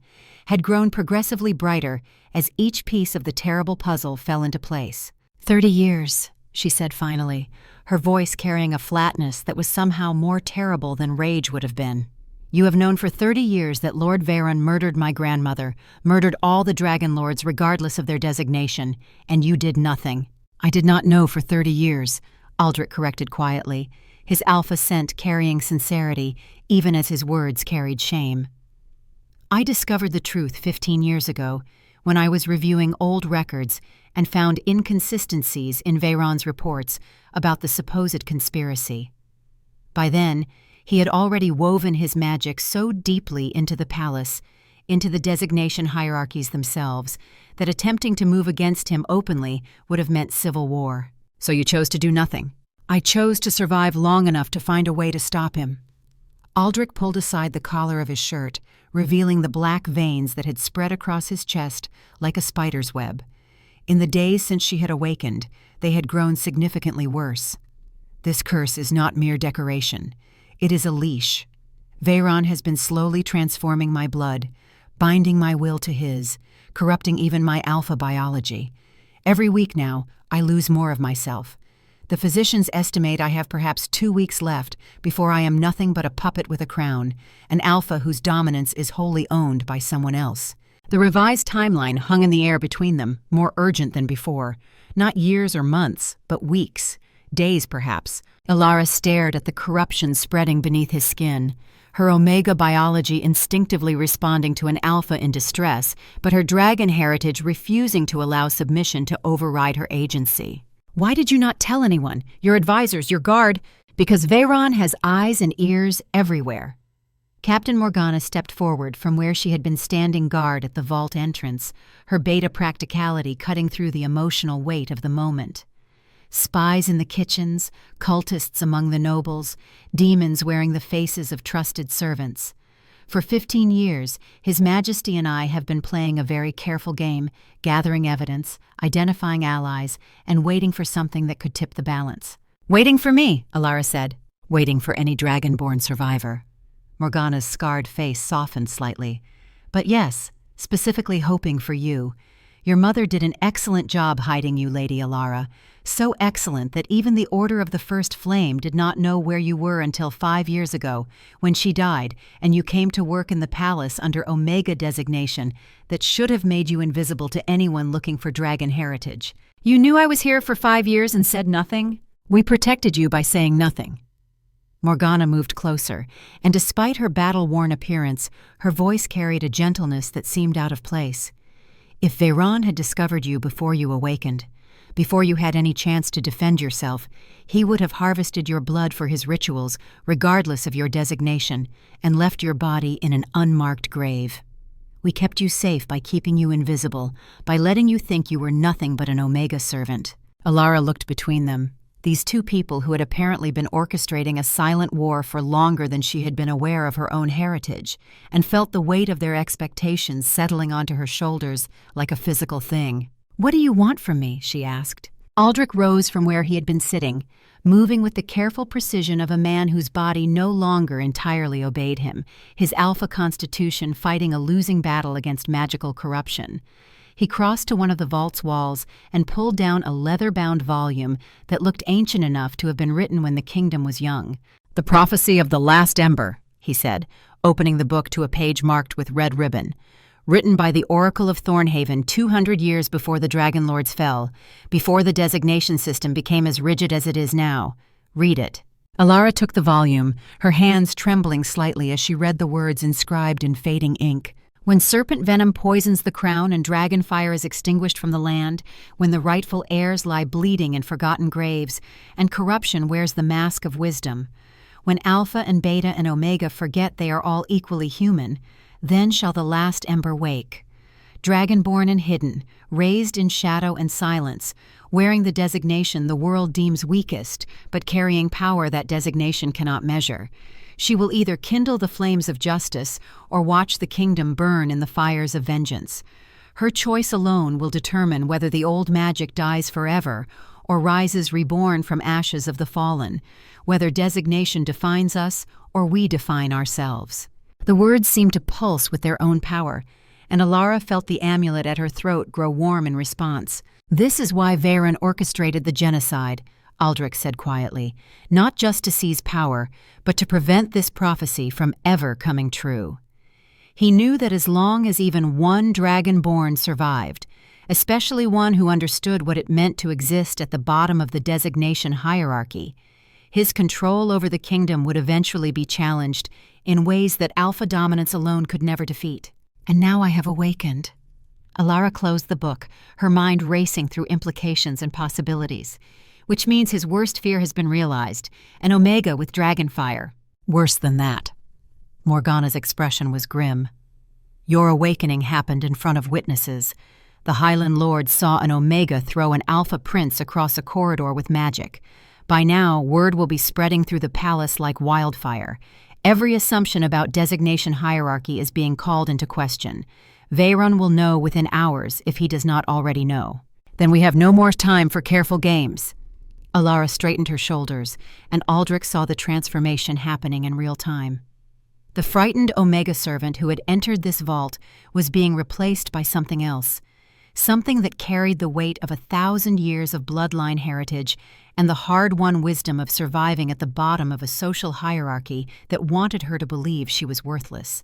had grown progressively brighter as each piece of the terrible puzzle fell into place. 30 years, she said finally, her voice carrying a flatness that was somehow more terrible than rage would have been. You have known for 30 years that Lord Veyron murdered my grandmother, murdered all the Dragonlords regardless of their designation, and you did nothing. I did not know for 30 years, Aldrich corrected quietly, his alpha scent carrying sincerity, even as his words carried shame. I discovered the truth 15 years ago, when I was reviewing old records and found inconsistencies in Veyron's reports about the supposed conspiracy. By then, he had already woven his magic so deeply into the palace, into the designation hierarchies themselves, that attempting to move against him openly would have meant civil war. So you chose to do nothing. I chose to survive long enough to find a way to stop him. Aldrich pulled aside the collar of his shirt, revealing the black veins that had spread across his chest like a spider's web. In the days since she had awakened, they had grown significantly worse. This curse is not mere decoration. It is a leash. Veyron has been slowly transforming my blood, binding my will to his, corrupting even my alpha biology. Every week now, I lose more of myself. The physicians estimate I have perhaps 2 weeks left before I am nothing but a puppet with a crown, an alpha whose dominance is wholly owned by someone else. The revised timeline hung in the air between them, more urgent than before. Not years or months, but weeks, days perhaps. Alara stared at the corruption spreading beneath his skin, her omega biology instinctively responding to an alpha in distress, but her dragon heritage refusing to allow submission to override her agency. Why did you not tell anyone, your advisors, your guard? Because Veyron has eyes and ears everywhere. Captain Morgana stepped forward from where she had been standing guard at the vault entrance, her beta practicality cutting through the emotional weight of the moment. Spies in the kitchens, cultists among the nobles, demons wearing the faces of trusted servants. For 15 years, His Majesty and I have been playing a very careful game, gathering evidence, identifying allies, and waiting for something that could tip the balance. Waiting for me, Alara said. Waiting for any dragonborn survivor. Morgana's scarred face softened slightly. But yes, specifically hoping for you. Your mother did an excellent job hiding you, Lady Alara. So excellent that even the Order of the First Flame did not know where you were until 5 years ago, when she died, and you came to work in the palace under Omega designation that should have made you invisible to anyone looking for dragon heritage. You knew I was here for 5 years and said nothing? We protected you by saying nothing. Morgana moved closer, and despite her battle-worn appearance, her voice carried a gentleness that seemed out of place. If Veyron had discovered you before you awakened, before you had any chance to defend yourself, he would have harvested your blood for his rituals, regardless of your designation, and left your body in an unmarked grave. We kept you safe by keeping you invisible, by letting you think you were nothing but an Omega servant. Alara looked between them. These two people who had apparently been orchestrating a silent war for longer than she had been aware of her own heritage, and felt the weight of their expectations settling onto her shoulders like a physical thing. "What do you want from me?" she asked. Aldrich rose from where he had been sitting, moving with the careful precision of a man whose body no longer entirely obeyed him, his alpha constitution fighting a losing battle against magical corruption. He crossed to one of the vault's walls and pulled down a leather-bound volume that looked ancient enough to have been written when the kingdom was young. "The Prophecy of the Last Ember," he said, opening the book to a page marked with red ribbon. "Written by the Oracle of Thornhaven 200 years before the Dragonlords fell, before the designation system became as rigid as it is now. Read it." Alara took the volume, her hands trembling slightly as she read the words inscribed in fading ink. "When serpent venom poisons the crown and dragon fire is extinguished from the land, when the rightful heirs lie bleeding in forgotten graves, and corruption wears the mask of wisdom, when Alpha and Beta and Omega forget they are all equally human, then shall the last ember wake. Dragonborn and hidden, raised in shadow and silence, wearing the designation the world deems weakest, but carrying power that designation cannot measure. She will either kindle the flames of justice or watch the kingdom burn in the fires of vengeance. Her choice alone will determine whether the old magic dies forever or rises reborn from ashes of the fallen, whether designation defines us or we define ourselves. The words seemed to pulse with their own power, and Alara felt the amulet at her throat grow warm in response. "This is why Veyron orchestrated the genocide," Aldrich said quietly, "not just to seize power, but to prevent this prophecy from ever coming true." He knew that as long as even one dragonborn survived, especially one who understood what it meant to exist at the bottom of the designation hierarchy, his control over the kingdom would eventually be challenged in ways that alpha dominance alone could never defeat. "And now I have awakened." Alara closed the book, her mind racing through implications and possibilities. "Which means his worst fear has been realized, an Omega with dragonfire." "Worse than that." Morgana's expression was grim. "Your awakening happened in front of witnesses. The Highland Lord saw an Omega throw an Alpha Prince across a corridor with magic. By now, word will be spreading through the palace like wildfire. Every assumption about designation hierarchy is being called into question. Veyron will know within hours if he does not already know." "Then we have no more time for careful games." Alara straightened her shoulders, and Aldrich saw the transformation happening in real time. The frightened Omega servant who had entered this vault was being replaced by something else, something that carried the weight of 1,000 years of bloodline heritage and the hard-won wisdom of surviving at the bottom of a social hierarchy that wanted her to believe she was worthless.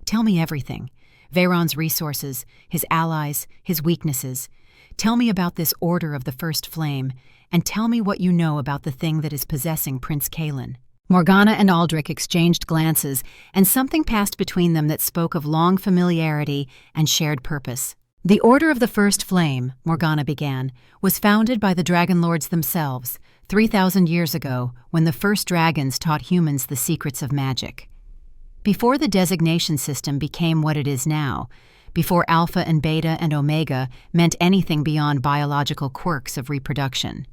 "Tell me everything. Veyron's resources, his allies, his weaknesses. Tell me about this Order of the First Flame, and tell me what you know about the thing that is possessing Prince Kaelin." Morgana and Aldrich exchanged glances, and something passed between them that spoke of long familiarity and shared purpose. "The Order of the First Flame," Morgana began, "was founded by the Dragonlords themselves, 3,000 years ago, when the first dragons taught humans the secrets of magic. Before the designation system became what it is now, before Alpha and Beta and Omega meant anything beyond biological quirks of reproduction.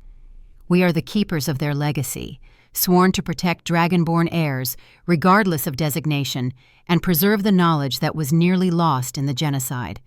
We are the keepers of their legacy, sworn to protect dragonborn heirs, regardless of designation, and preserve the knowledge that was nearly lost in the genocide.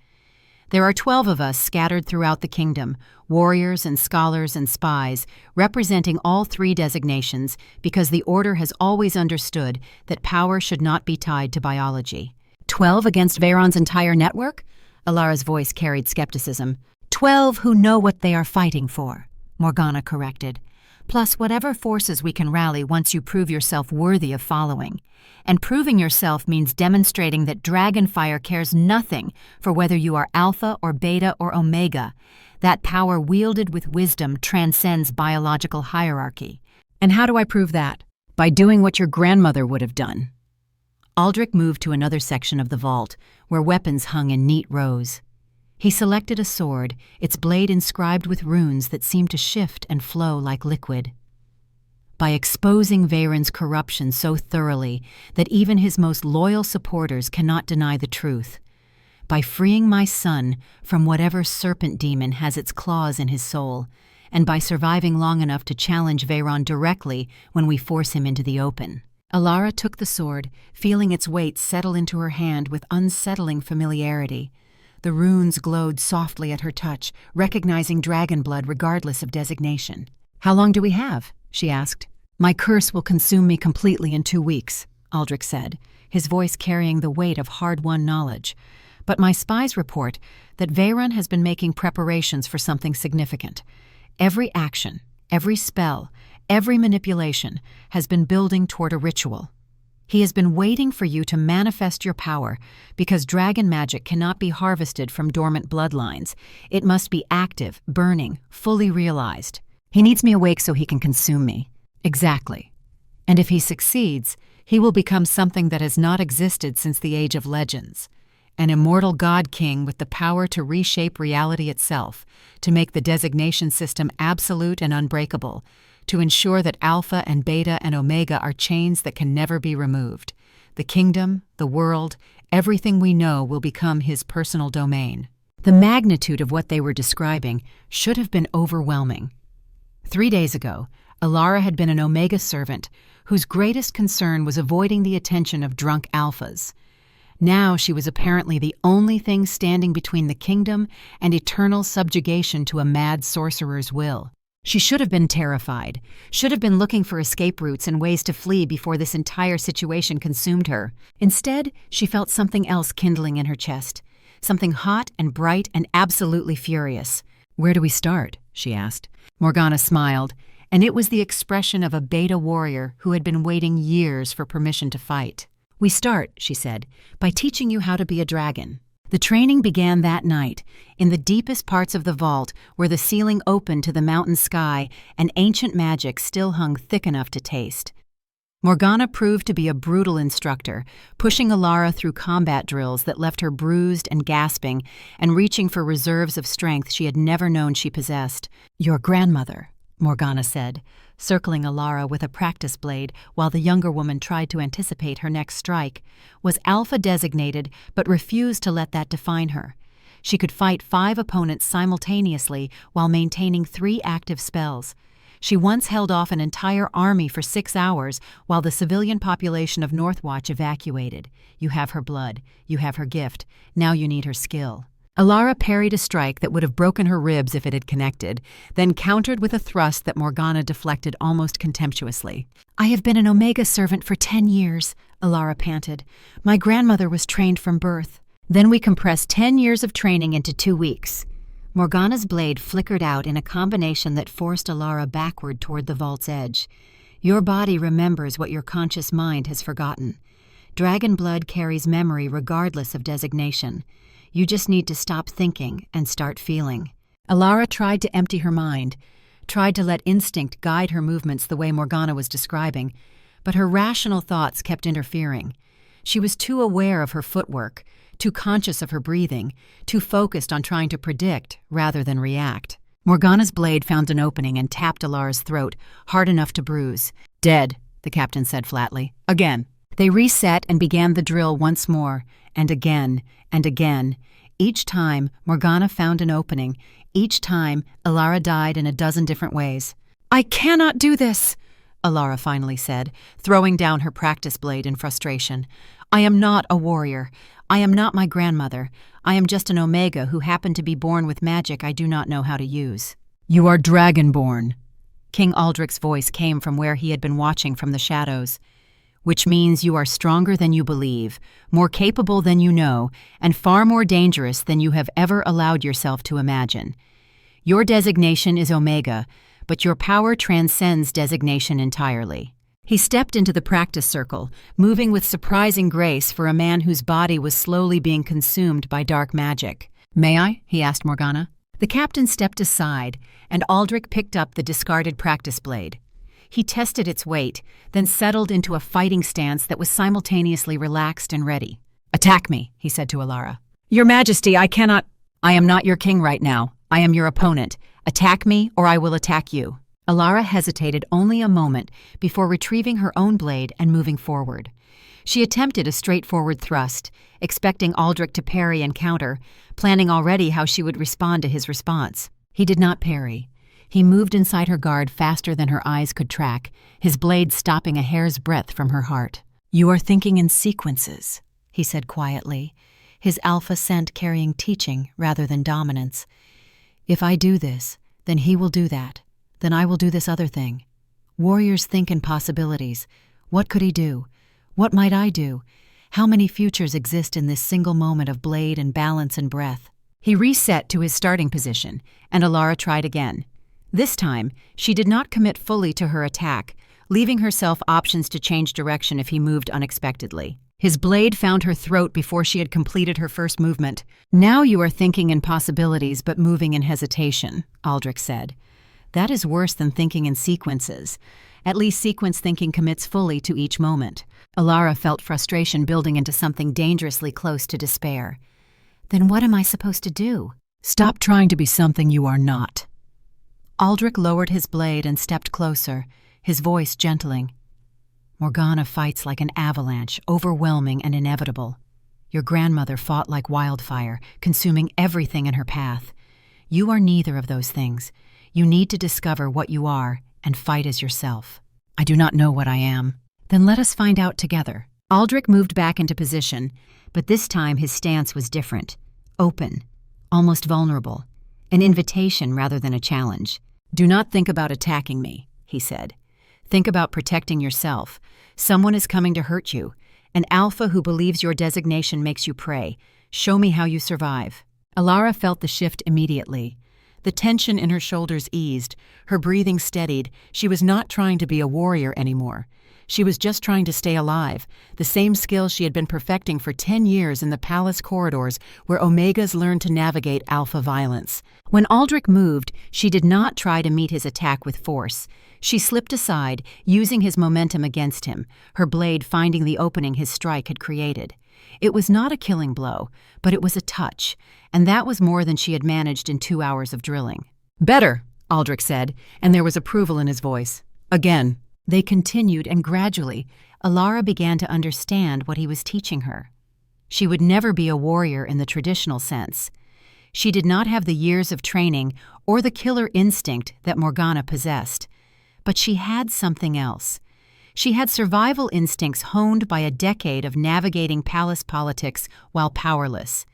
There are 12 of us scattered throughout the kingdom, warriors and scholars and spies, representing all 3 designations because the Order has always understood that power should not be tied to biology." 12 against Veyron's entire network? Alara's voice carried skepticism. 12 who know what they are fighting for, Morgana corrected. Plus whatever forces we can rally once you prove yourself worthy of following. And proving yourself means demonstrating that Dragonfire cares nothing for whether you are Alpha or Beta or Omega. That power wielded with wisdom transcends biological hierarchy. And how do I prove that? By doing what your grandmother would have done. Aldrich moved to another section of the vault, where weapons hung in neat rows. He selected a sword, its blade inscribed with runes that seemed to shift and flow like liquid. By exposing Veyron's corruption so thoroughly that even his most loyal supporters cannot deny the truth. By freeing my son from whatever serpent demon has its claws in his soul, and by surviving long enough to challenge Veyron directly when we force him into the open. Alara took the sword, feeling its weight settle into her hand with unsettling familiarity. The runes glowed softly at her touch, recognizing dragon blood regardless of designation. "How long do we have?" she asked. "My curse will consume me completely in 2 weeks," Aldrich said, his voice carrying the weight of hard-won knowledge. "But my spies report that Veyron has been making preparations for something significant. Every action, every spell, every manipulation has been building toward a ritual. He has been waiting for you to manifest your power because dragon magic cannot be harvested from dormant bloodlines. It must be active, burning, fully realized. He needs me awake so he can consume me." "Exactly. And if he succeeds, he will become something that has not existed since the Age of Legends. An immortal god king with the power to reshape reality itself, to make the designation system absolute and unbreakable, to ensure that Alpha and Beta and Omega are chains that can never be removed. The kingdom, the world, everything we know will become his personal domain." The magnitude of what they were describing should have been overwhelming. 3 days ago, Alara had been an Omega servant whose greatest concern was avoiding the attention of drunk alphas. Now she was apparently the only thing standing between the kingdom and eternal subjugation to a mad sorcerer's will. She should have been terrified, should have been looking for escape routes and ways to flee before this entire situation consumed her. Instead, she felt something else kindling in her chest, something hot and bright and absolutely furious. "Where do we start?" she asked. Morgana smiled, and it was the expression of a beta warrior who had been waiting years for permission to fight. "We start," she said, "by teaching you how to be a dragon." The training began that night, in the deepest parts of the vault where the ceiling opened to the mountain sky and ancient magic still hung thick enough to taste. Morgana proved to be a brutal instructor, pushing Alara through combat drills that left her bruised and gasping and reaching for reserves of strength she had never known she possessed. "Your grandmother," Morgana said, circling Alara with a practice blade while the younger woman tried to anticipate her next strike, was alpha designated but refused to let that define her. She could fight 5 opponents simultaneously while maintaining 3 active spells. She once held off an entire army for 6 hours while the civilian population of Northwatch evacuated. You have her blood, you have her gift, now you need her skill. Alara parried a strike that would have broken her ribs if it had connected, then countered with a thrust that Morgana deflected almost contemptuously. "I have been an Omega servant for 10 years, Alara panted. "My grandmother was trained from birth." "Then we compressed 10 years of training into 2 weeks. Morgana's blade flickered out in a combination that forced Alara backward toward the vault's edge. "Your body remembers what your conscious mind has forgotten. Dragon blood carries memory regardless of designation. You just need to stop thinking and start feeling." Alara tried to empty her mind, tried to let instinct guide her movements the way Morgana was describing, but her rational thoughts kept interfering. She was too aware of her footwork, too conscious of her breathing, too focused on trying to predict rather than react. Morgana's blade found an opening and tapped Alara's throat, hard enough to bruise. "Dead," the captain said flatly. "Again." They reset and began the drill once more, and again, and again. Each time, Morgana found an opening. Each time, Alara died in a dozen different ways. "I cannot do this," Alara finally said, throwing down her practice blade in frustration. "I am not a warrior. I am not my grandmother. I am just an Omega who happened to be born with magic I do not know how to use." "You are dragonborn," King Aldrich's voice came from where he had been watching from the shadows. "Which means you are stronger than you believe, more capable than you know, and far more dangerous than you have ever allowed yourself to imagine. Your designation is Omega, but your power transcends designation entirely." He stepped into the practice circle, moving with surprising grace for a man whose body was slowly being consumed by dark magic. "May I?" he asked Morgana. The captain stepped aside, and Aldrich picked up the discarded practice blade. He tested its weight, then settled into a fighting stance that was simultaneously relaxed and ready. "Attack me," he said to Alara. "Your Majesty, I cannot—" "I am not your king right now. I am your opponent. Attack me, or I will attack you." Alara hesitated only a moment before retrieving her own blade and moving forward. She attempted a straightforward thrust, expecting Aldrich to parry and counter, planning already how she would respond to his response. He did not parry. He moved inside her guard faster than her eyes could track, his blade stopping a hair's breadth from her heart. "You are thinking in sequences," he said quietly, his alpha scent carrying teaching rather than dominance. "If I do this, then he will do that. Then I will do this other thing. Warriors think in possibilities. What could he do? What might I do? How many futures exist in this single moment of blade and balance and breath?" He reset to his starting position, and Alara tried again. This time, she did not commit fully to her attack, leaving herself options to change direction if he moved unexpectedly. His blade found her throat before she had completed her first movement. "Now you are thinking in possibilities but moving in hesitation," Aldrich said. "That is worse than thinking in sequences. At least sequence thinking commits fully to each moment." Alara felt frustration building into something dangerously close to despair. "Then what am I supposed to do?" "Stop trying to be something you are not." Aldrich lowered his blade and stepped closer, his voice gentling. "Morgana fights like an avalanche, overwhelming and inevitable. Your grandmother fought like wildfire, consuming everything in her path. You are neither of those things. You need to discover what you are and fight as yourself." "I do not know what I am." "Then let us find out together." Aldrich moved back into position, but this time his stance was different. Open, almost vulnerable. An invitation rather than a challenge. "Do not think about attacking me," he said. "Think about protecting yourself. Someone is coming to hurt you. An alpha who believes your designation makes you prey. Show me how you survive." Alara felt the shift immediately. The tension in her shoulders eased, her breathing steadied. She was not trying to be a warrior anymore. She was just trying to stay alive, the same skill she had been perfecting for 10 years in the palace corridors where Omegas learned to navigate alpha violence. When Aldrich moved, she did not try to meet his attack with force. She slipped aside, using his momentum against him, her blade finding the opening his strike had created. It was not a killing blow, but it was a touch, and that was more than she had managed in 2 hours of drilling. "Better," Aldrich said, and there was approval in his voice. "Again." They continued, and gradually, Alara began to understand what he was teaching her. She would never be a warrior in the traditional sense. She did not have the years of training or the killer instinct that Morgana possessed. But she had something else. She had survival instincts honed by a decade of navigating palace politics while powerless.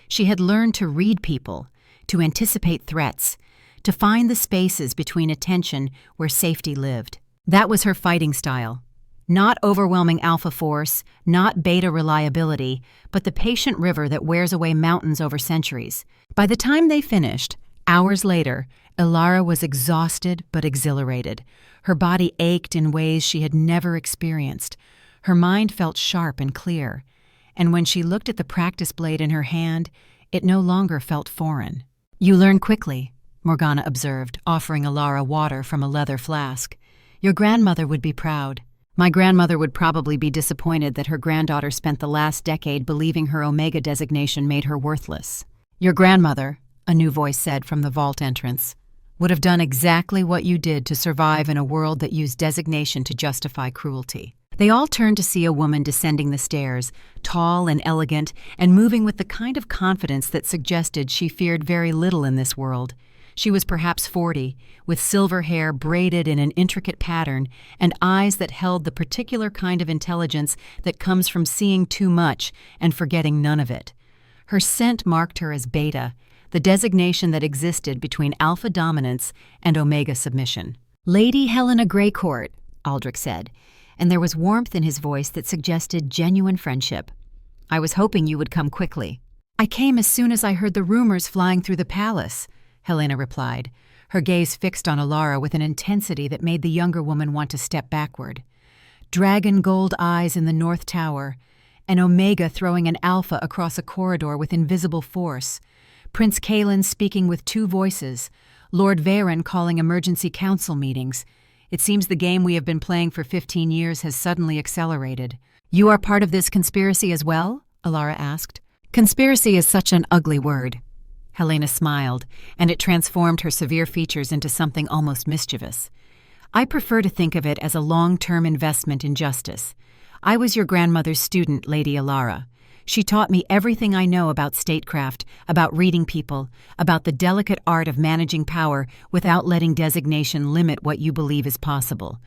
She had learned to read people, to anticipate threats, to find the spaces between attention where safety lived. That was her fighting style. Not overwhelming alpha force, not beta reliability, but the patient river that wears away mountains over centuries. By the time they finished, hours later, Alara was exhausted but exhilarated. Her body ached in ways she had never experienced. Her mind felt sharp and clear. And when she looked at the practice blade in her hand, it no longer felt foreign. "You learn quickly," Morgana observed, offering Alara water from a leather flask. "Your grandmother would be proud." "My grandmother would probably be disappointed that her granddaughter spent the last decade believing her Omega designation made her worthless." "Your grandmother," a new voice said from the vault entrance, "would have done exactly what you did to survive in a world that used designation to justify cruelty." They all turned to see a woman descending the stairs, tall and elegant, and moving with the kind of confidence that suggested she feared very little in this world. She was perhaps 40, with silver hair braided in an intricate pattern and eyes that held the particular kind of intelligence that comes from seeing too much and forgetting none of it. Her scent marked her as beta, the designation that existed between alpha dominance and omega submission. "Lady Helena Greycourt," Aldrich said, and there was warmth in his voice that suggested genuine friendship. "I was hoping you would come quickly." "I came as soon as I heard the rumors flying through the palace," Helena replied, her gaze fixed on Alara with an intensity that made the younger woman want to step backward. Dragon gold eyes in the North Tower, an Omega throwing an Alpha across a corridor with invisible force, Prince Kalen speaking with 2 voices, Lord Varen calling emergency council meetings. It seems the game we have been playing for 15 years has suddenly accelerated. "You are part of this conspiracy as well?" Alara asked. "Conspiracy is such an ugly word." Helena smiled, and it transformed her severe features into something almost mischievous. "I prefer to think of it as a long-term investment in justice. I was your grandmother's student, Lady Alara. She taught me everything I know about statecraft, about reading people, about the delicate art of managing power without letting designation limit what you believe is possible.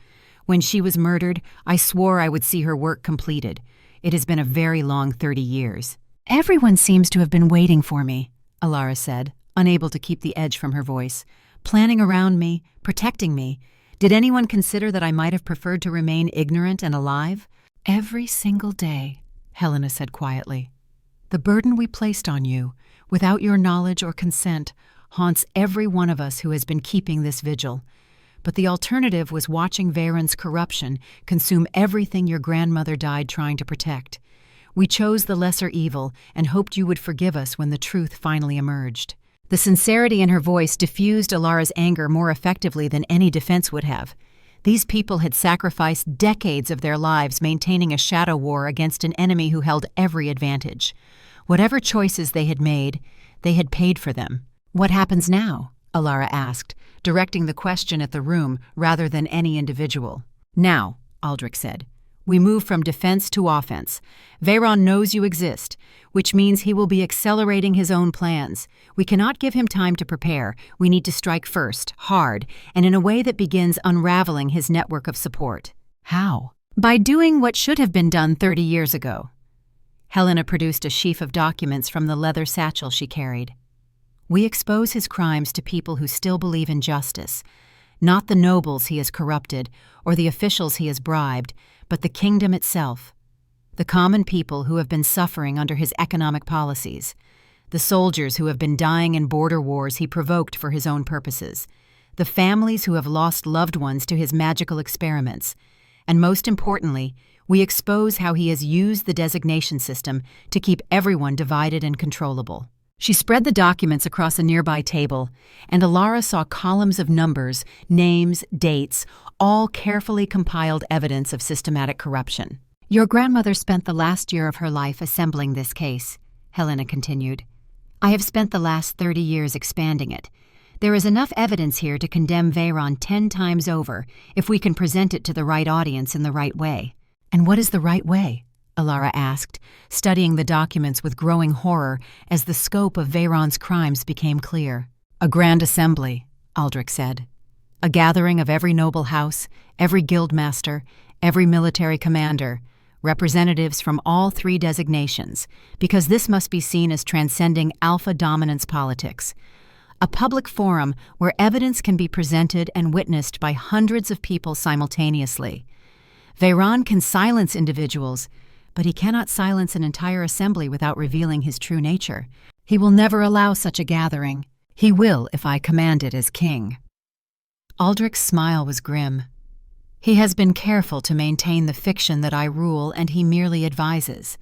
When she was murdered, I swore I would see her work completed. It has been a very long 30 years. "Everyone seems to have been waiting for me," Alara said, unable to keep the edge from her voice. "Planning around me, protecting me. Did anyone consider that I might have preferred to remain ignorant and alive?" "Every single day," Helena said quietly. "The burden we placed on you, without your knowledge or consent, haunts every one of us who has been keeping this vigil. But the alternative was watching Varen's corruption consume everything your grandmother died trying to protect. We chose the lesser evil and hoped you would forgive us when the truth finally emerged." The sincerity in her voice diffused Alara's anger more effectively than any defense would have. These people had sacrificed decades of their lives maintaining a shadow war against an enemy who held every advantage. Whatever choices they had made, they had paid for them. "What happens now?" Alara asked, directing the question at the room rather than any individual. "Now," Aldrich said, "we move from defense to offense. Varen knows you exist, which means he will be accelerating his own plans. We cannot give him time to prepare. We need to strike first, hard, and in a way that begins unraveling his network of support." "How?" "By doing what should have been done 30 years ago." Helena produced a sheaf of documents from the leather satchel she carried. "We expose his crimes to people who still believe in justice, not the nobles he has corrupted or the officials he has bribed, but the kingdom itself. The common people who have been suffering under his economic policies. The soldiers who have been dying in border wars he provoked for his own purposes. The families who have lost loved ones to his magical experiments. And most importantly, we expose how he has used the designation system to keep everyone divided and controllable. She spread the documents across a nearby table, and Alara saw columns of numbers, names, dates, all carefully compiled evidence of systematic corruption. Your grandmother spent the last year of her life assembling this case, Helena continued. I have spent the last 30 years expanding it. There is enough evidence here to condemn Veyron 10 times over if we can present it to the right audience in the right way. And what is the right way? Alara asked, studying the documents with growing horror as the scope of Veyron's crimes became clear. A grand assembly, Aldrich said. A gathering of every noble house, every guildmaster, every military commander, representatives from all 3 designations, because this must be seen as transcending alpha dominance politics. A public forum where evidence can be presented and witnessed by hundreds of people simultaneously. Veyron can silence individuals, but he cannot silence an entire assembly without revealing his true nature. He will never allow such a gathering. He will if I command it as king. Aldrich's smile was grim. He has been careful to maintain the fiction that I rule, and he merely advises.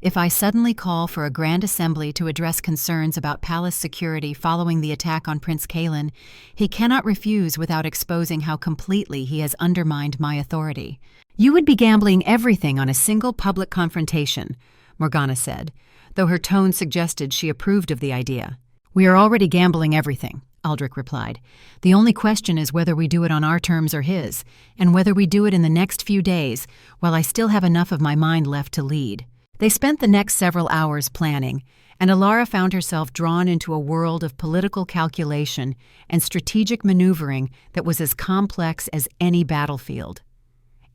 If I suddenly call for a grand assembly to address concerns about palace security following the attack on Prince Kaelin, he cannot refuse without exposing how completely he has undermined my authority. You would be gambling everything on a single public confrontation, Morgana said, though her tone suggested she approved of the idea. We are already gambling everything, Aldrich replied. The only question is whether we do it on our terms or his, and whether we do it in the next few days, while I still have enough of my mind left to lead. They spent the next several hours planning, and Alara found herself drawn into a world of political calculation and strategic maneuvering that was as complex as any battlefield.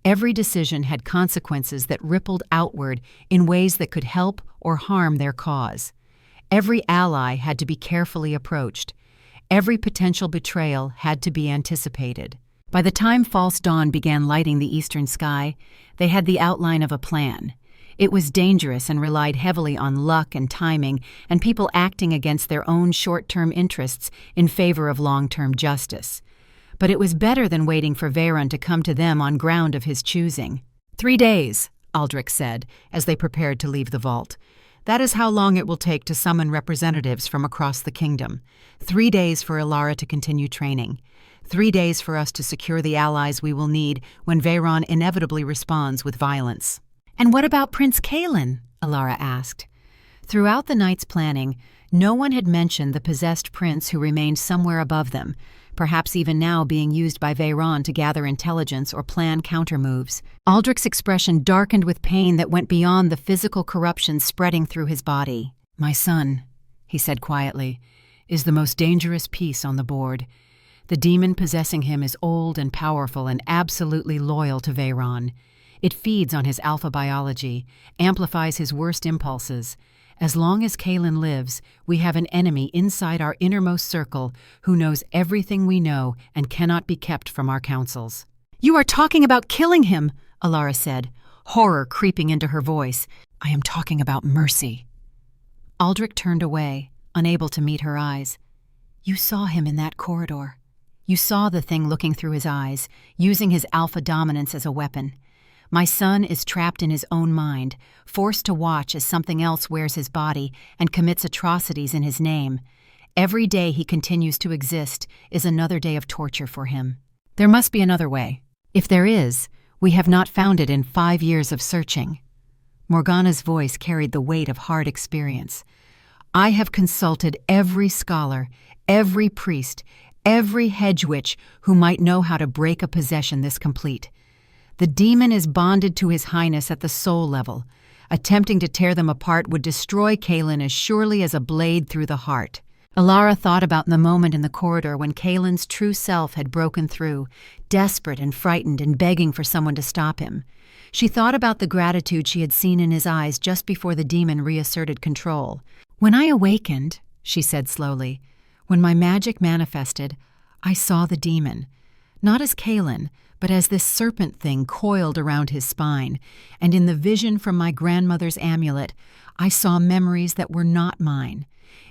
Every decision had consequences that rippled outward in ways that could help or harm their cause. Every ally had to be carefully approached. Every potential betrayal had to be anticipated. By the time false dawn began lighting the eastern sky, they had the outline of a plan. It was dangerous and relied heavily on luck and timing and people acting against their own short-term interests in favor of long-term justice. But it was better than waiting for Veyron to come to them on ground of his choosing. 3 days, Aldrich said, as they prepared to leave the vault. That is how long it will take to summon representatives from across the kingdom. 3 days for Alara to continue training. 3 days for us to secure the allies we will need when Veyron inevitably responds with violence. And what about Prince Kaelin? Alara asked. Throughout the night's planning, no one had mentioned the possessed prince who remained somewhere above them, perhaps even now being used by Veyron to gather intelligence or plan countermoves. Aldrich's expression darkened with pain that went beyond the physical corruption spreading through his body. My son, he said quietly, is the most dangerous piece on the board. The demon possessing him is old and powerful and absolutely loyal to Veyron. It feeds on his alpha biology, amplifies his worst impulses. As long as Kaelin lives, we have an enemy inside our innermost circle who knows everything we know and cannot be kept from our counsels. You are talking about killing him, Alara said, horror creeping into her voice. I am talking about mercy. Aldrich turned away, unable to meet her eyes. You saw him in that corridor. You saw the thing looking through his eyes, using his alpha dominance as a weapon. My son is trapped in his own mind, forced to watch as something else wears his body and commits atrocities in his name. Every day he continues to exist is another day of torture for him. There must be another way. If there is, we have not found it in 5 years of searching. Morgana's voice carried the weight of hard experience. I have consulted every scholar, every priest, every hedge witch who might know how to break a possession this complete. The demon is bonded to His Highness at the soul level. Attempting to tear them apart would destroy Kaelin as surely as a blade through the heart. Alara thought about the moment in the corridor when Kaelin's true self had broken through, desperate and frightened and begging for someone to stop him. She thought about the gratitude she had seen in his eyes just before the demon reasserted control. When I awakened, she said slowly, when my magic manifested, I saw the demon. not as Kalen, but as this serpent thing coiled around his spine, and in the vision from my grandmother's amulet, I saw memories that were not mine.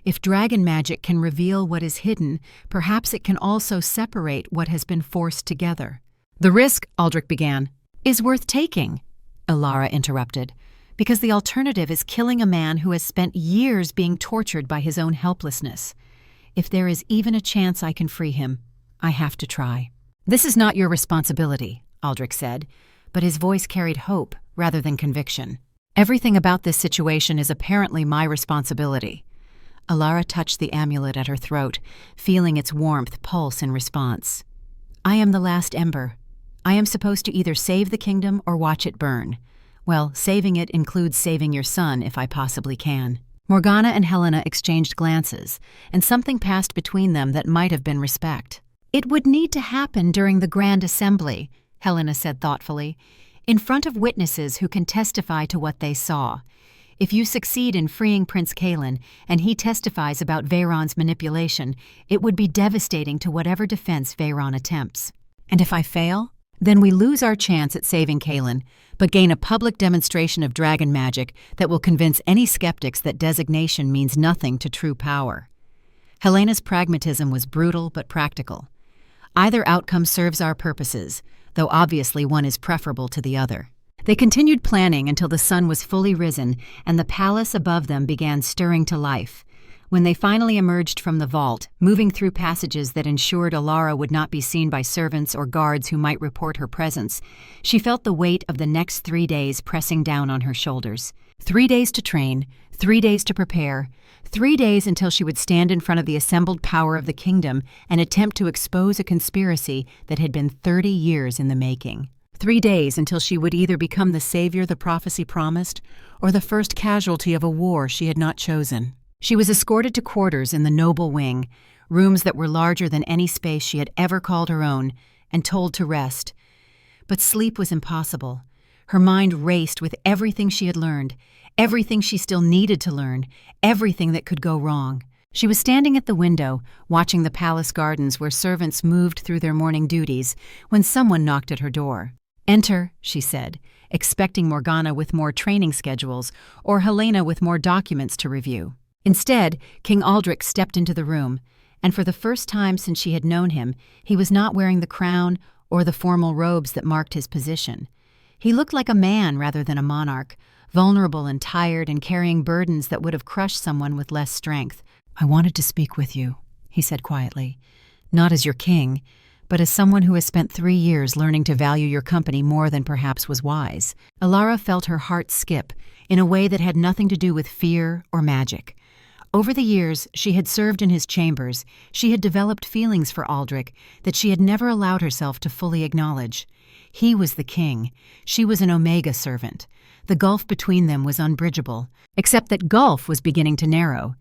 If dragon magic can reveal what is hidden, perhaps it can also separate what has been forced together. "The risk," Aldrich began, "is worth taking," Alara interrupted, "because the alternative is killing a man who has spent years being tortured by his own helplessness. If there is even a chance I can free him, I have to try." "This is not your responsibility," Aldrich said, but his voice carried hope rather than conviction. "Everything about this situation is apparently my responsibility." Alara touched the amulet at her throat, feeling its warmth pulse in response. "I am the last ember. I am supposed to either save the kingdom or watch it burn. Well, saving it includes saving your son if I possibly can." Morgana and Helena exchanged glances, and something passed between them that might have been respect. "It would need to happen during the Grand Assembly," Helena said thoughtfully, "in front of witnesses who can testify to what they saw. If you succeed in freeing Prince Kalen, and he testifies about Veyron's manipulation, it would be devastating to whatever defense Veyron attempts. And if I fail, then we lose our chance at saving Kalen, but gain a public demonstration of dragon magic that will convince any skeptics that designation means nothing to true power." Helena's pragmatism was brutal but practical. Either outcome serves our purposes, though obviously one is preferable to the other. They continued planning until the sun was fully risen and the palace above them began stirring to life. When they finally emerged from the vault, moving through passages that ensured Alara would not be seen by servants or guards who might report her presence, she felt the weight of the next 3 days pressing down on her shoulders. 3 days to train, 3 days to prepare, 3 days until she would stand in front of the assembled power of the kingdom and attempt to expose a conspiracy that had been 30 years in the making. 3 days until she would either become the savior the prophecy promised or the first casualty of a war she had not chosen. She was escorted to quarters in the noble wing, rooms that were larger than any space she had ever called her own, and told to rest. But sleep was impossible. Her mind raced with everything she had learned, everything she still needed to learn, everything that could go wrong. She was standing at the window, watching the palace gardens where servants moved through their morning duties, when someone knocked at her door. "Enter," she said, expecting Morgana with more training schedules or Helena with more documents to review. Instead, King Aldrich stepped into the room, and for the first time since she had known him, he was not wearing the crown or the formal robes that marked his position. He looked like a man rather than a monarch, vulnerable and tired and carrying burdens that would have crushed someone with less strength. "I wanted to speak with you," he said quietly, "not as your king, but as someone who has spent 3 years learning to value your company more than perhaps was wise." Alara felt her heart skip in a way that had nothing to do with fear or magic. Over the years she had served in his chambers, she had developed feelings for Aldrich that she had never allowed herself to fully acknowledge. He was the king, she was an Omega servant. The gulf between them was unbridgeable, except that gulf was beginning to narrow.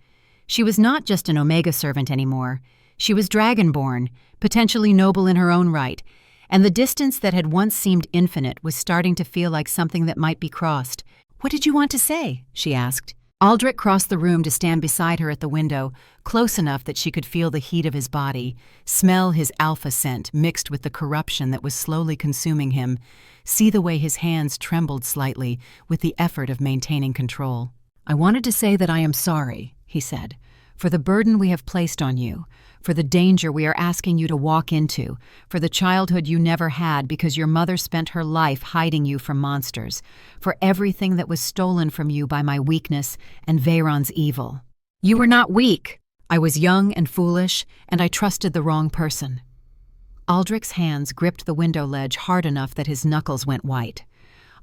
She was not just an Omega servant anymore. She was Dragonborn, potentially noble in her own right, and the distance that had once seemed infinite was starting to feel like something that might be crossed. "What did you want to say?" she asked. Aldrich crossed the room to stand beside her at the window, close enough that she could feel the heat of his body, smell his alpha scent mixed with the corruption that was slowly consuming him, see the way his hands trembled slightly with the effort of maintaining control. "I wanted to say that I am sorry," he said, "for the burden we have placed on you, for the danger we are asking you to walk into, for the childhood you never had because your mother spent her life hiding you from monsters, for everything that was stolen from you by my weakness and Veyron's evil. You were not weak. I was young and foolish, and I trusted the wrong person." Aldrich's hands gripped the window ledge hard enough that his knuckles went white.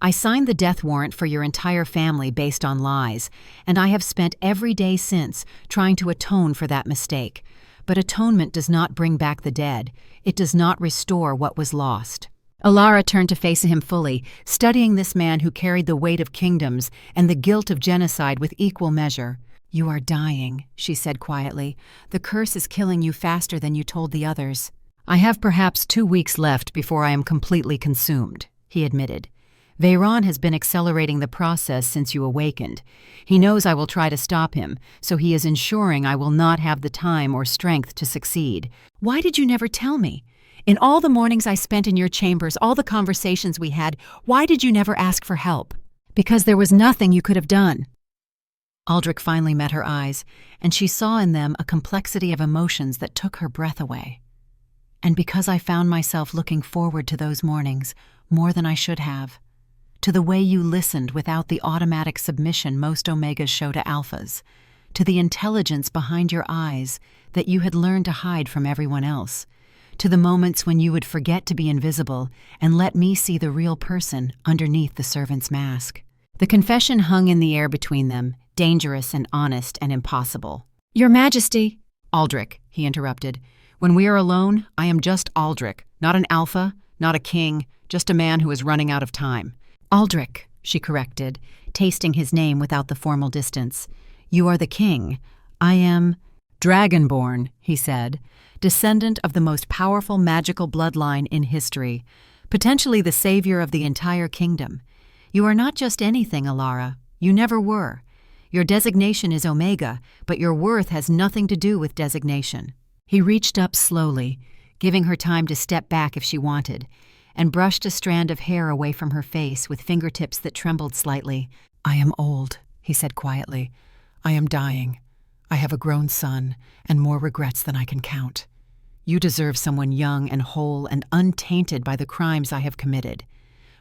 "I signed the death warrant for your entire family based on lies, and I have spent every day since trying to atone for that mistake. But atonement does not bring back the dead. It does not restore what was lost." Alara turned to face him fully, studying this man who carried the weight of kingdoms and the guilt of genocide with equal measure. "You are dying," she said quietly. "The curse is killing you faster than you told the others." "I have perhaps 2 weeks left before I am completely consumed," he admitted. "Veyron has been accelerating the process since you awakened. He knows I will try to stop him, so he is ensuring I will not have the time or strength to succeed." "Why did you never tell me? In all the mornings I spent in your chambers, all the conversations we had, why did you never ask for help? Because there was nothing you could have done." Aldrich finally met her eyes, and she saw in them a complexity of emotions that took her breath away. "And because I found myself looking forward to those mornings more than I should have, to the way you listened without the automatic submission most Omegas show to Alphas, to the intelligence behind your eyes that you had learned to hide from everyone else, to the moments when you would forget to be invisible and let me see the real person underneath the servant's mask." The confession hung in the air between them, dangerous and honest and impossible. "Your Majesty—" "Aldrich," he interrupted. "When we are alone, I am just Aldrich, not an alpha, not a king, just a man who is running out of time." "Aldrich," she corrected, tasting his name without the formal distance. "You are the king. I am—" "Dragonborn," he said, "descendant of the most powerful magical bloodline in history, potentially the savior of the entire kingdom. You are not just anything, Alara. You never were. Your designation is Omega, but your worth has nothing to do with designation." He reached up slowly, giving her time to step back if she wanted, and brushed a strand of hair away from her face with fingertips that trembled slightly. "I am old," he said quietly. "I am dying. I have a grown son, and more regrets than I can count. You deserve someone young and whole and untainted by the crimes I have committed.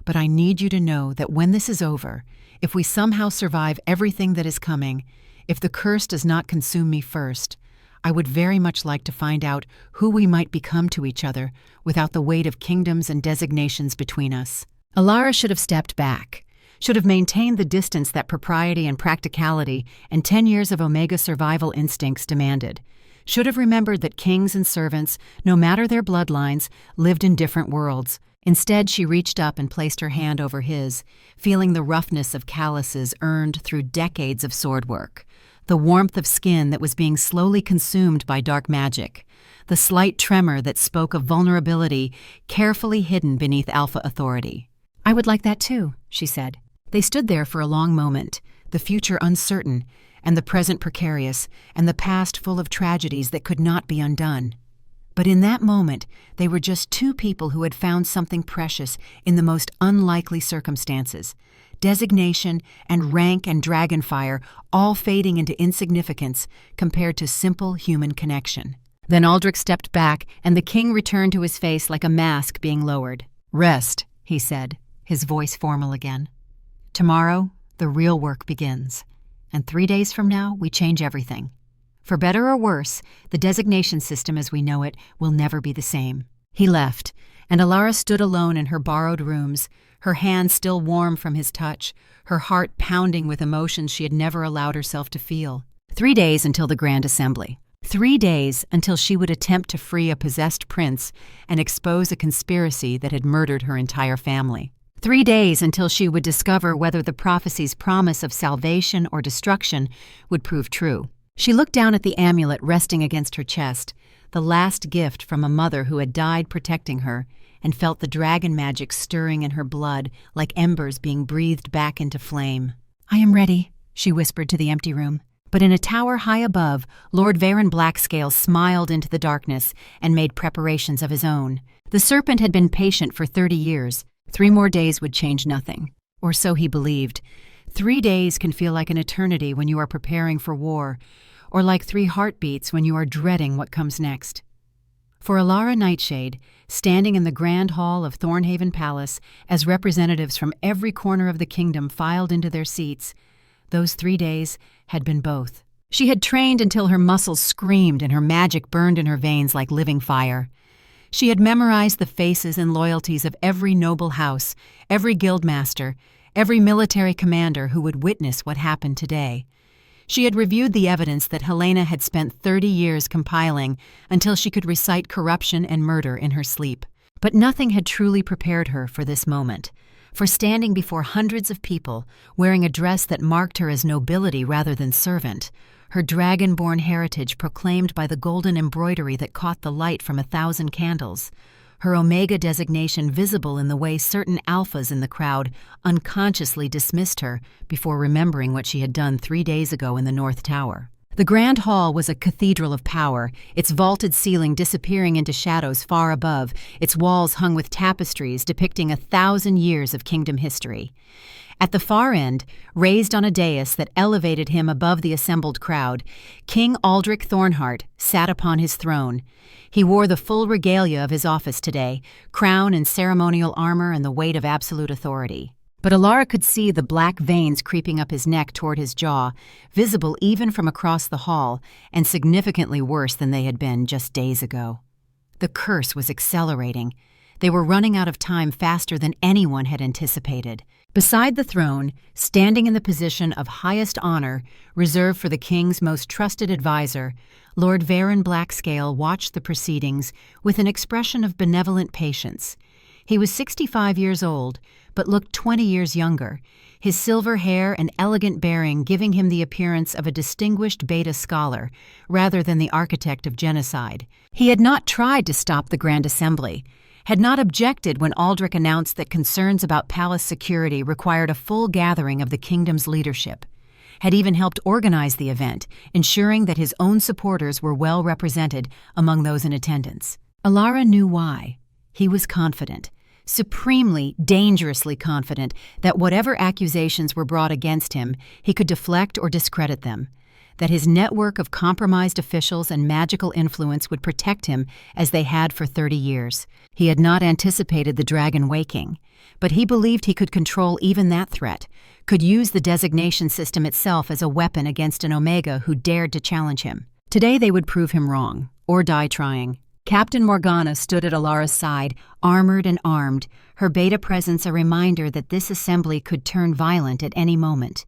But I need you to know that when this is over, if we somehow survive everything that is coming, if the curse does not consume me first, I would very much like to find out who we might become to each other without the weight of kingdoms and designations between us." Alara should have stepped back, should have maintained the distance that propriety and practicality and 10 years of Omega survival instincts demanded, should have remembered that kings and servants, no matter their bloodlines, lived in different worlds. Instead, she reached up and placed her hand over his, feeling the roughness of calluses earned through decades of sword work, the warmth of skin that was being slowly consumed by dark magic, the slight tremor that spoke of vulnerability carefully hidden beneath alpha authority. "I would like that too," she said. They stood there for a long moment, the future uncertain, and the present precarious, and the past full of tragedies that could not be undone. But in that moment, they were just two people who had found something precious in the most unlikely circumstances. Designation and rank and dragonfire all fading into insignificance compared to simple human connection. Then Aldrich stepped back, and the king returned to his face like a mask being lowered. "Rest," he said, his voice formal again. "Tomorrow, the real work begins. And 3 days from now, we change everything. For better or worse, the designation system as we know it will never be the same." He left, and Alara stood alone in her borrowed rooms, her hands still warm from his touch, her heart pounding with emotions she had never allowed herself to feel. 3 days until the Grand Assembly. 3 days until she would attempt to free a possessed prince and expose a conspiracy that had murdered her entire family. 3 days until she would discover whether the prophecy's promise of salvation or destruction would prove true. She looked down at the amulet resting against her chest, the last gift from a mother who had died protecting her, and felt the dragon magic stirring in her blood like embers being breathed back into flame. "I am ready," she whispered to the empty room. But in a tower high above, Lord Varen Blackscale smiled into the darkness and made preparations of his own. The serpent had been patient for 30 years. 3 more days would change nothing. Or so he believed. 3 days can feel like an eternity when you are preparing for war, or like 3 heartbeats when you are dreading what comes next. For Alara Nightshade, standing in the grand hall of Thornhaven Palace as representatives from every corner of the kingdom filed into their seats, those 3 days had been both. She had trained until her muscles screamed and her magic burned in her veins like living fire. She had memorized the faces and loyalties of every noble house, every guildmaster, every military commander who would witness what happened today. She had reviewed the evidence that Helena had spent 30 years compiling until she could recite corruption and murder in her sleep. But nothing had truly prepared her for this moment, for standing before hundreds of people, wearing a dress that marked her as nobility rather than servant, her dragon-born heritage proclaimed by the golden embroidery that caught the light from 1,000 candles, her Omega designation visible in the way certain alphas in the crowd unconsciously dismissed her before remembering what she had done 3 days ago in the North Tower. The grand hall was a cathedral of power, its vaulted ceiling disappearing into shadows far above, its walls hung with tapestries depicting 1,000 years of kingdom history. At the far end, raised on a dais that elevated him above the assembled crowd, King Aldrich Thornheart sat upon his throne. He wore the full regalia of his office today, crown and ceremonial armor and the weight of absolute authority. But Alara could see the black veins creeping up his neck toward his jaw, visible even from across the hall, and significantly worse than they had been just days ago. The curse was accelerating. They were running out of time faster than anyone had anticipated. Beside the throne, standing in the position of highest honor, reserved for the king's most trusted advisor, Lord Varon Blackscale watched the proceedings with an expression of benevolent patience. He was 65 years old, but looked 20 years younger, his silver hair and elegant bearing giving him the appearance of a distinguished Beta scholar rather than the architect of genocide. He had not tried to stop the Grand Assembly, had not objected when Aldrich announced that concerns about palace security required a full gathering of the kingdom's leadership, had even helped organize the event, ensuring that his own supporters were well represented among those in attendance. Alara knew why. He was confident, supremely, dangerously confident that whatever accusations were brought against him, he could deflect or discredit them, that his network of compromised officials and magical influence would protect him as they had for 30 years. He had not anticipated the dragon waking, but he believed he could control even that threat, could use the designation system itself as a weapon against an Omega who dared to challenge him. Today they would prove him wrong, or die trying. Captain Morgana stood at Alara's side, armored and armed, her Beta presence a reminder that this assembly could turn violent at any moment.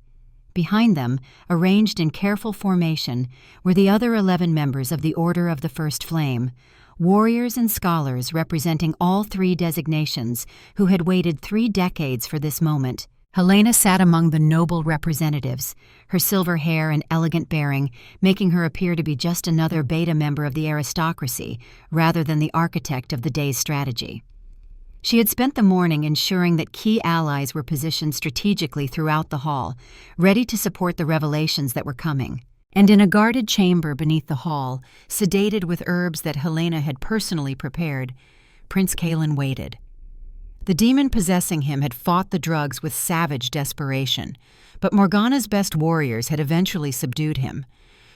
Behind them, arranged in careful formation, were the other 11 members of the Order of the First Flame, warriors and scholars representing all 3 designations who had waited 3 decades for this moment. Helena sat among the noble representatives, her silver hair and elegant bearing making her appear to be just another Beta member of the aristocracy rather than the architect of the day's strategy. She had spent the morning ensuring that key allies were positioned strategically throughout the hall, ready to support the revelations that were coming. And in a guarded chamber beneath the hall, sedated with herbs that Helena had personally prepared, Prince Kalen waited. The demon possessing him had fought the drugs with savage desperation, but Morgana's best warriors had eventually subdued him.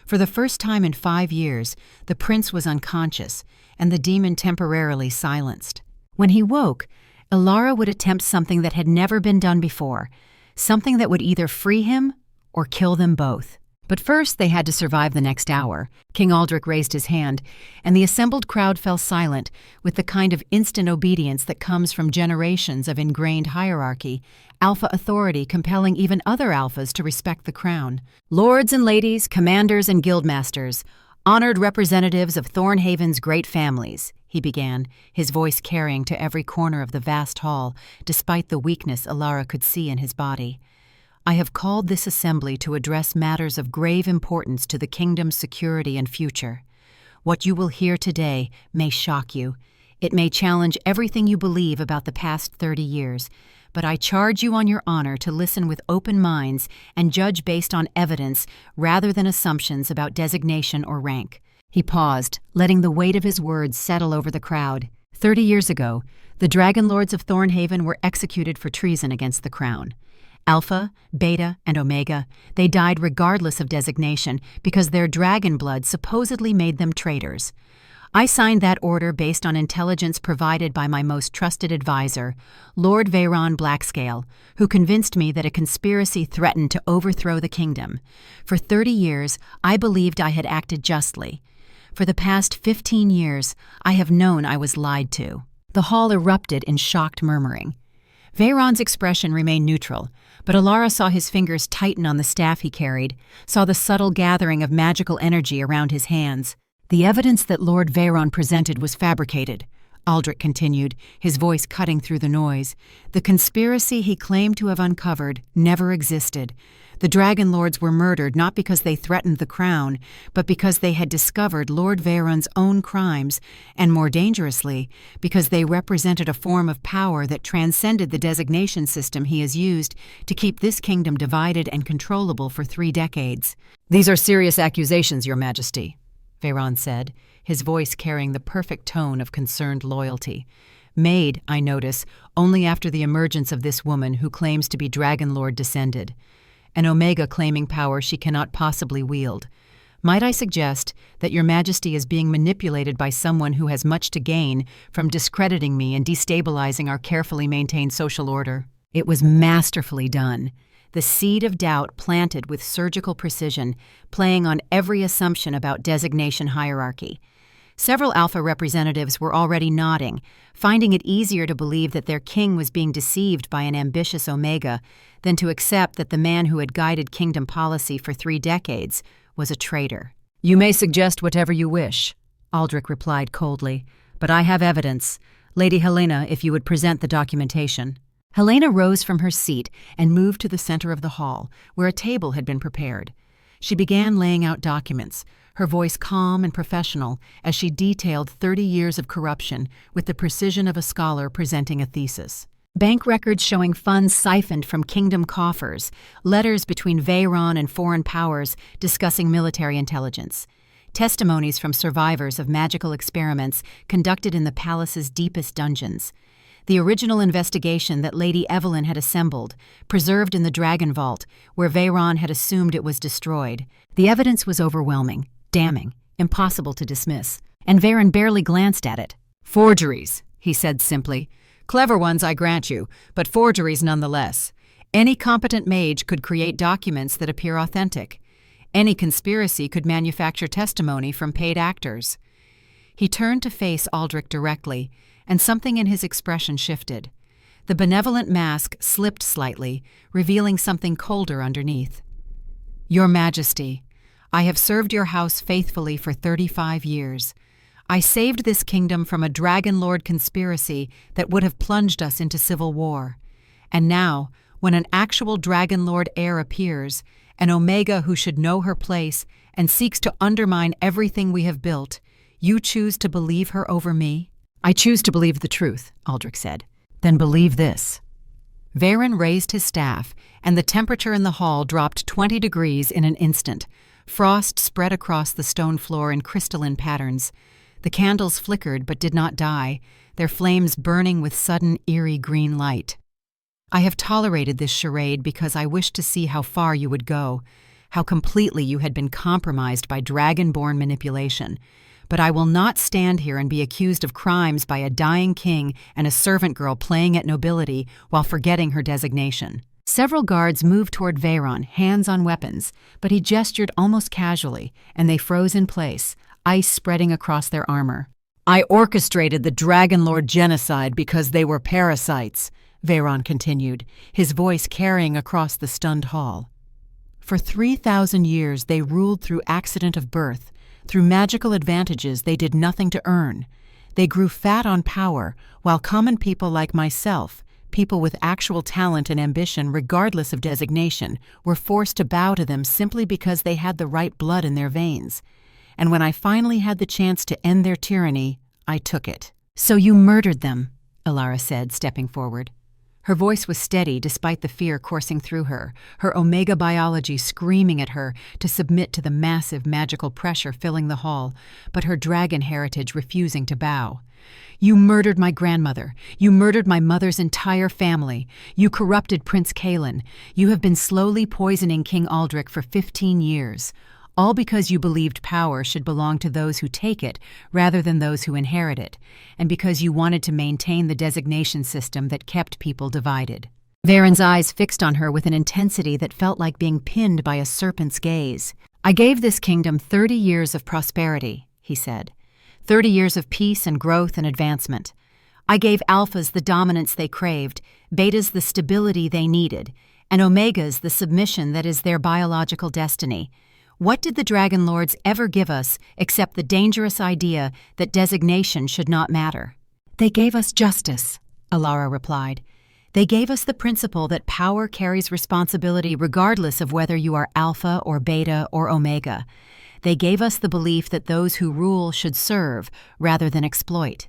For the first time in 5 years, the prince was unconscious, and the demon temporarily silenced. When he woke, Alara would attempt something that had never been done before, something that would either free him or kill them both. But first they had to survive the next hour. King Aldrich raised his hand, and the assembled crowd fell silent with the kind of instant obedience that comes from generations of ingrained hierarchy, alpha authority compelling even other alphas to respect the crown. Lords and ladies, commanders and guildmasters, honored representatives of Thornhaven's great families, he began, his voice carrying to every corner of the vast hall, despite the weakness Alara could see in his body. I have called this assembly to address matters of grave importance to the kingdom's security and future. What you will hear today may shock you. It may challenge everything you believe about the past 30 years, but I charge you on your honor to listen with open minds and judge based on evidence rather than assumptions about designation or rank. He paused, letting the weight of his words settle over the crowd. 30 years ago, the Dragonlords of Thornhaven were executed for treason against the crown. Alpha, Beta, and Omega, they died regardless of designation because their dragon blood supposedly made them traitors. I signed that order based on intelligence provided by my most trusted advisor, Lord Varon Blackscale, who convinced me that a conspiracy threatened to overthrow the kingdom. For 30 years, I believed I had acted justly. For the past 15 years, I have known I was lied to. The hall erupted in shocked murmuring. Varon's expression remained neutral, but Alara saw his fingers tighten on the staff he carried, saw the subtle gathering of magical energy around his hands. The evidence that Lord Varon presented was fabricated. Aldrich continued, his voice cutting through the noise. The conspiracy he claimed to have uncovered never existed. The Dragonlords were murdered not because they threatened the crown, but because they had discovered Lord Veyron's own crimes, and more dangerously, because they represented a form of power that transcended the designation system he has used to keep this kingdom divided and controllable for 3 decades. "These are serious accusations, Your Majesty," Veyron said, his voice carrying the perfect tone of concerned loyalty. Made, I notice, only after the emergence of this woman who claims to be Dragonlord descended. An Omega claiming power she cannot possibly wield. Might I suggest that Your Majesty is being manipulated by someone who has much to gain from discrediting me and destabilizing our carefully maintained social order? It was masterfully done. The seed of doubt planted with surgical precision, playing on every assumption about designation hierarchy. Several Alpha representatives were already nodding, finding it easier to believe that their king was being deceived by an ambitious Omega than to accept that the man who had guided kingdom policy for 3 decades was a traitor. "You may suggest whatever you wish," Aldrich replied coldly, "but I have evidence. Lady Helena, if you would present the documentation." Helena rose from her seat and moved to the center of the hall, where a table had been prepared. She began laying out documents, her voice calm and professional as she detailed 30 years of corruption with the precision of a scholar presenting a thesis. Bank records showing funds siphoned from kingdom coffers, letters between Veyron and foreign powers discussing military intelligence, testimonies from survivors of magical experiments conducted in the palace's deepest dungeons, the original investigation that Lady Evelyn had assembled, preserved in the Dragon Vault, where Veyron had assumed it was destroyed. The evidence was overwhelming, damning, impossible to dismiss, and Veyron barely glanced at it. "Forgeries," he said simply. "Clever ones, I grant you, but forgeries nonetheless. Any competent mage could create documents that appear authentic. Any conspiracy could manufacture testimony from paid actors." He turned to face Aldrich directly, and something in his expression shifted. The benevolent mask slipped slightly, revealing something colder underneath. "Your Majesty, I have served your house faithfully for 35 years. I saved this kingdom from a Dragonlord conspiracy that would have plunged us into civil war. And now, when an actual Dragonlord heir appears, an Omega who should know her place and seeks to undermine everything we have built, you choose to believe her over me?" "I choose to believe the truth," Aldrich said. "Then believe this." Veyron raised his staff, and the temperature in the hall dropped 20 degrees in an instant. Frost spread across the stone floor in crystalline patterns. The candles flickered but did not die, their flames burning with sudden, eerie green light. "I have tolerated this charade because I wished to see how far you would go, how completely you had been compromised by dragon-born manipulation. But I will not stand here and be accused of crimes by a dying king and a servant girl playing at nobility while forgetting her designation." Several guards moved toward Veyron, hands on weapons, but he gestured almost casually, and they froze in place, ice spreading across their armor. "I orchestrated the Dragonlord genocide because they were parasites," Veyron continued, his voice carrying across the stunned hall. "For 3,000 years they ruled through accident of birth, through magical advantages they did nothing to earn. They grew fat on power, while common people like myself, people with actual talent and ambition regardless of designation, were forced to bow to them simply because they had the right blood in their veins. And when I finally had the chance to end their tyranny, I took it." "So you murdered them," Elara said, stepping forward. Her voice was steady despite the fear coursing through her, her Omega biology screaming at her to submit to the massive magical pressure filling the hall, but her dragon heritage refusing to bow. "You murdered my grandmother. You murdered my mother's entire family. You corrupted Prince Kaelin. You have been slowly poisoning King Aldrich for 15 years. All because you believed power should belong to those who take it rather than those who inherit it, and because you wanted to maintain the designation system that kept people divided." Veyron's eyes fixed on her with an intensity that felt like being pinned by a serpent's gaze. "I gave this kingdom 30 years of prosperity," he said. 30 years of peace and growth and advancement. I gave alphas the dominance they craved, betas the stability they needed, and omegas the submission that is their biological destiny. What did the Dragonlords ever give us except the dangerous idea that designation should not matter? They gave us justice, Alara replied. They gave us the principle that power carries responsibility regardless of whether you are alpha or beta or omega. They gave us the belief that those who rule should serve rather than exploit.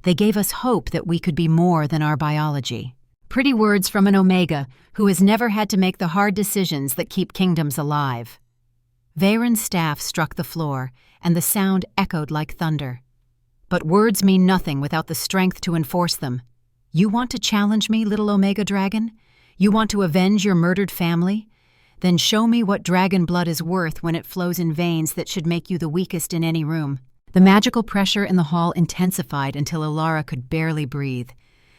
They gave us hope that we could be more than our biology. Pretty words from an omega who has never had to make the hard decisions that keep kingdoms alive. Veyron's staff struck the floor, and the sound echoed like thunder. But words mean nothing without the strength to enforce them. You want to challenge me, little Omega Dragon? You want to avenge your murdered family? Then show me what dragon blood is worth when it flows in veins that should make you the weakest in any room. The magical pressure in the hall intensified until Alara could barely breathe.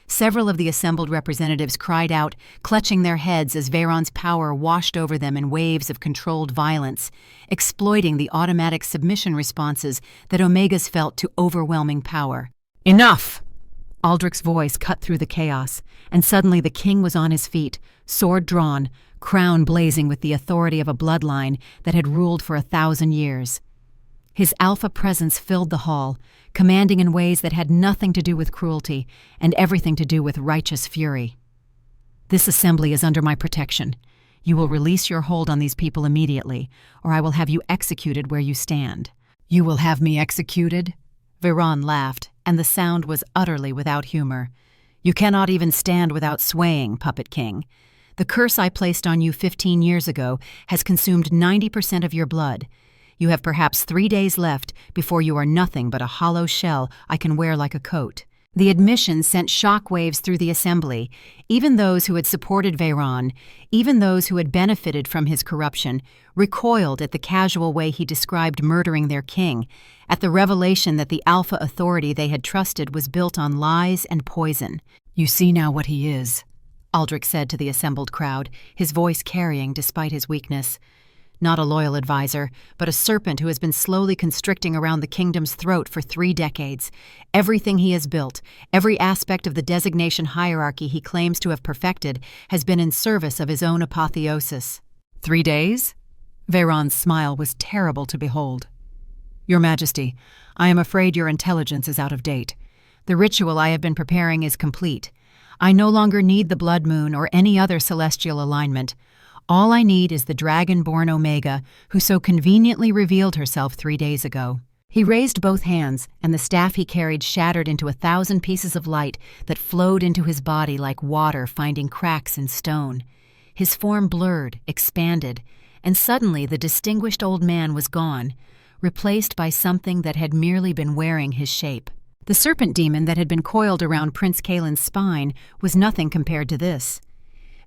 Several of the assembled representatives cried out, clutching their heads as Veyron's power washed over them in waves of controlled violence, exploiting the automatic submission responses that Omegas felt to overwhelming power. Enough! Aldrich's voice cut through the chaos, and suddenly the king was on his feet, sword drawn, crown blazing with the authority of a bloodline that had ruled for 1,000 years. His alpha presence filled the hall, commanding in ways that had nothing to do with cruelty and everything to do with righteous fury. This assembly is under my protection. You will release your hold on these people immediately, or I will have you executed where you stand. You will have me executed? Veyron laughed, and the sound was utterly without humor. You cannot even stand without swaying, Puppet King. The curse I placed on you 15 years ago has consumed 90% of your blood. You have perhaps 3 days left before you are nothing but a hollow shell I can wear like a coat. The admission sent shockwaves through the assembly. Even those who had supported Veyron, even those who had benefited from his corruption, recoiled at the casual way he described murdering their king, at the revelation that the alpha authority they had trusted was built on lies and poison. You see now what he is, Aldrich said to the assembled crowd, his voice carrying despite his weakness. Not a loyal advisor, but a serpent who has been slowly constricting around the kingdom's throat for 3 decades. Everything he has built, every aspect of the designation hierarchy he claims to have perfected, has been in service of his own apotheosis. 3 days? Veyron's smile was terrible to behold. Your Majesty, I am afraid your intelligence is out of date. The ritual I have been preparing is complete. I no longer need the blood moon or any other celestial alignment. All I need is the dragon-born Omega, who so conveniently revealed herself 3 days ago. He raised both hands, and the staff he carried shattered into 1,000 pieces of light that flowed into his body like water finding cracks in stone. His form blurred, expanded, and suddenly the distinguished old man was gone, replaced by something that had merely been wearing his shape. The serpent demon that had been coiled around Prince Kaelin's spine was nothing compared to this.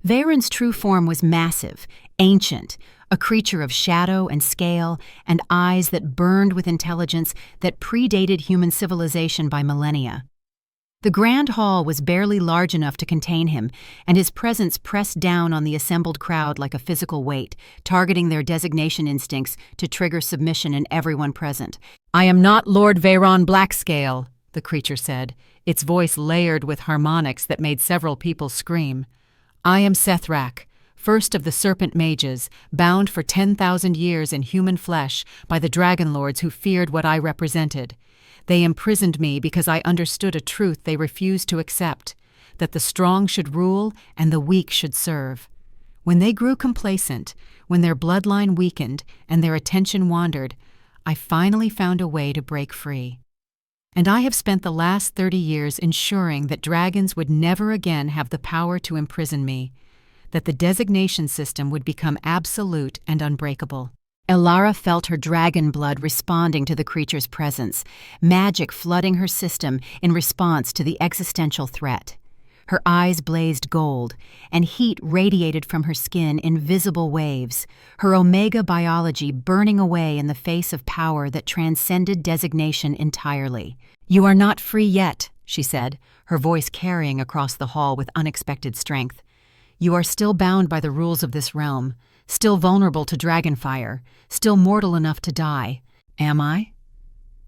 Veyron's true form was massive, ancient, a creature of shadow and scale and eyes that burned with intelligence that predated human civilization by millennia. The grand hall was barely large enough to contain him, and his presence pressed down on the assembled crowd like a physical weight, targeting their designation instincts to trigger submission in everyone present. I am not Lord Veyron Blackscale, the creature said, its voice layered with harmonics that made several people scream. I am Sethrak, first of the serpent mages, bound for 10,000 years in human flesh by the Dragonlords who feared what I represented. They imprisoned me because I understood a truth they refused to accept, that the strong should rule and the weak should serve. When they grew complacent, when their bloodline weakened and their attention wandered, I finally found a way to break free. And I have spent the last 30 years ensuring that dragons would never again have the power to imprison me, that the designation system would become absolute and unbreakable. Alara felt her dragon blood responding to the creature's presence, magic flooding her system in response to the existential threat. Her eyes blazed gold, and heat radiated from her skin in visible waves, her omega biology burning away in the face of power that transcended designation entirely. You are not free yet, she said, her voice carrying across the hall with unexpected strength. You are still bound by the rules of this realm, still vulnerable to dragonfire, still mortal enough to die. Am I?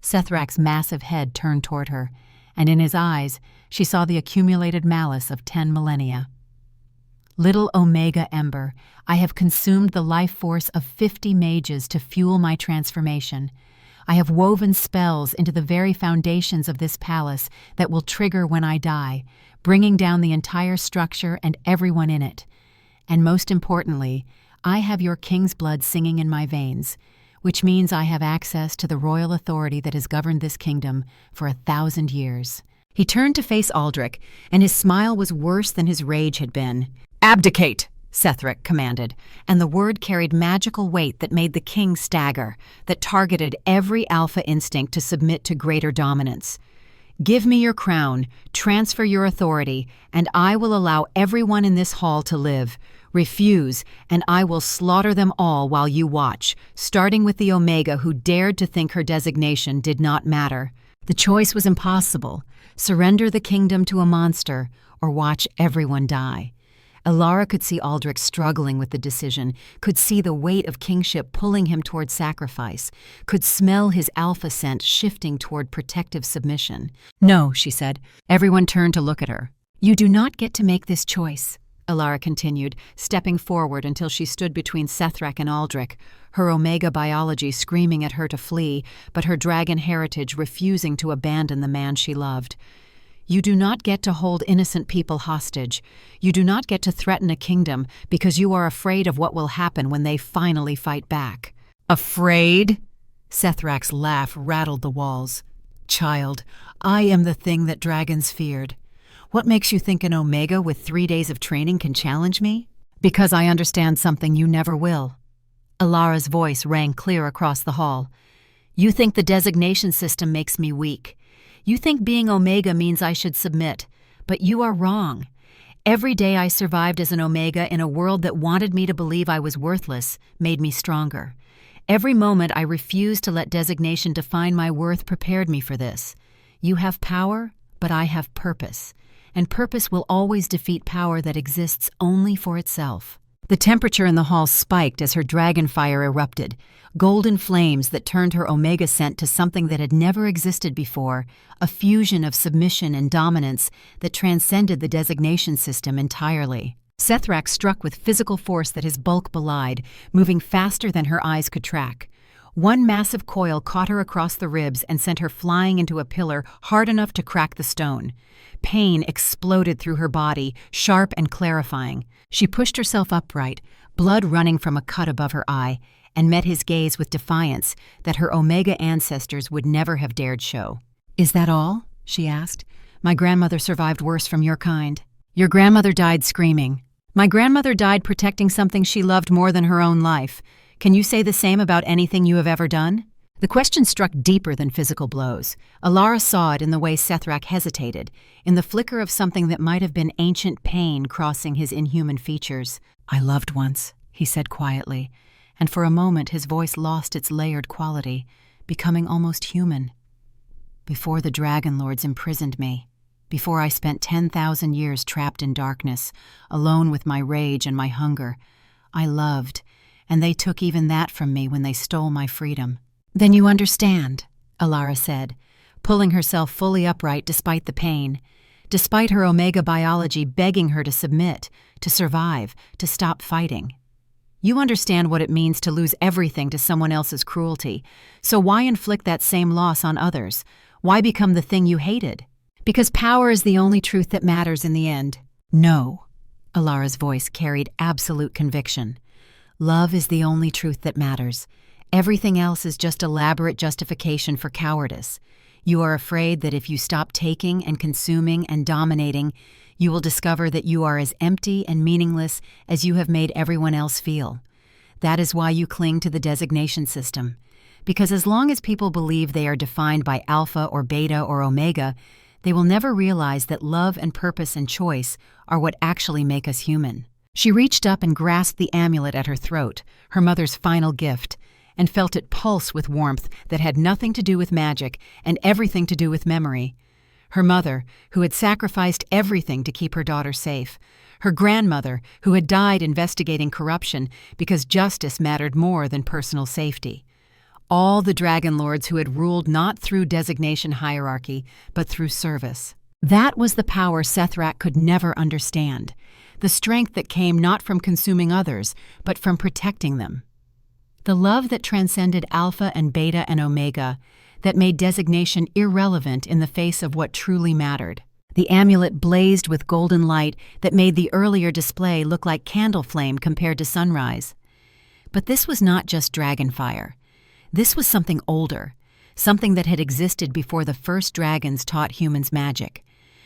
Sethrak's massive head turned toward her, and in his eyes she saw the accumulated malice of 10 millennia. Little Omega Ember, I have consumed the life force of 50 mages to fuel my transformation. I have woven spells into the very foundations of this palace that will trigger when I die, bringing down the entire structure and everyone in it. And most importantly, I have your king's blood singing in my veins, which means I have access to the royal authority that has governed this kingdom for 1,000 years." He turned to face Aldrich, and his smile was worse than his rage had been. "Abdicate!" Sethric commanded, and the word carried magical weight that made the king stagger, that targeted every alpha instinct to submit to greater dominance. "Give me your crown, transfer your authority, and I will allow everyone in this hall to live. Refuse, and I will slaughter them all while you watch, starting with the Omega who dared to think her designation did not matter." The choice was impossible: surrender the kingdom to a monster, or watch everyone die. Alara could see Aldrich struggling with the decision, could see the weight of kingship pulling him toward sacrifice, could smell his alpha scent shifting toward protective submission. "No," she said. Everyone turned to look at her. "You do not get to make this choice," Alara continued, stepping forward until she stood between Sethric and Aldrich, her Omega biology screaming at her to flee, but her dragon heritage refusing to abandon the man she loved. "You do not get to hold innocent people hostage. You do not get to threaten a kingdom because you are afraid of what will happen when they finally fight back." "Afraid?" Sethrac's laugh rattled the walls. "Child, I am the thing that dragons feared. What makes you think an Omega with 3 days of training can challenge me? Because I understand something you never will." Alara's voice rang clear across the hall. "You think the designation system makes me weak. You think being Omega means I should submit, but you are wrong. Every day I survived as an Omega in a world that wanted me to believe I was worthless made me stronger. Every moment I refused to let designation define my worth prepared me for this. You have power, but I have purpose, and purpose will always defeat power that exists only for itself." The temperature in the hall spiked as her dragon fire erupted, golden flames that turned her Omega scent to something that had never existed before, a fusion of submission and dominance that transcended the designation system entirely. Sethrac struck with physical force that his bulk belied, moving faster than her eyes could track. One massive coil caught her across the ribs and sent her flying into a pillar hard enough to crack the stone. Pain exploded through her body, sharp and clarifying. She pushed herself upright, blood running from a cut above her eye, and met his gaze with defiance that her Omega ancestors would never have dared show. "Is that all?" she asked. "My grandmother survived worse from your kind." "Your grandmother died screaming." "My grandmother died protecting something she loved more than her own life. Can you say the same about anything you have ever done?" The question struck deeper than physical blows. Alara saw it in the way Sethrac hesitated, in the flicker of something that might have been ancient pain crossing his inhuman features. "I loved once," he said quietly, and for a moment his voice lost its layered quality, becoming almost human. "Before the Dragonlords imprisoned me, before I spent 10,000 years trapped in darkness, alone with my rage and my hunger, I loved, and they took even that from me when they stole my freedom." "Then you understand," Alara said, pulling herself fully upright despite the pain, despite her Omega biology begging her to submit, to survive, to stop fighting. "You understand what it means to lose everything to someone else's cruelty, so why inflict that same loss on others? Why become the thing you hated?" "Because power is the only truth that matters in the end." "No," Alara's voice carried absolute conviction. "Love is the only truth that matters. Everything else is just elaborate justification for cowardice. You are afraid that if you stop taking and consuming and dominating, you will discover that you are as empty and meaningless as you have made everyone else feel. That is why you cling to the designation system. Because as long as people believe they are defined by alpha or beta or omega, they will never realize that love and purpose and choice are what actually make us human." She reached up and grasped the amulet at her throat, her mother's final gift, and felt it pulse with warmth that had nothing to do with magic and everything to do with memory. Her mother, who had sacrificed everything to keep her daughter safe. Her grandmother, who had died investigating corruption because justice mattered more than personal safety. All the Dragonlords who had ruled not through designation hierarchy, but through service. That was the power Sethrac could never understand, the strength that came not from consuming others, but from protecting them. The love that transcended alpha and beta and omega, that made designation irrelevant in the face of what truly mattered. The amulet blazed with golden light that made the earlier display look like candle flame compared to sunrise. But this was not just dragonfire. This was something older, something that had existed before the first dragons taught humans magic,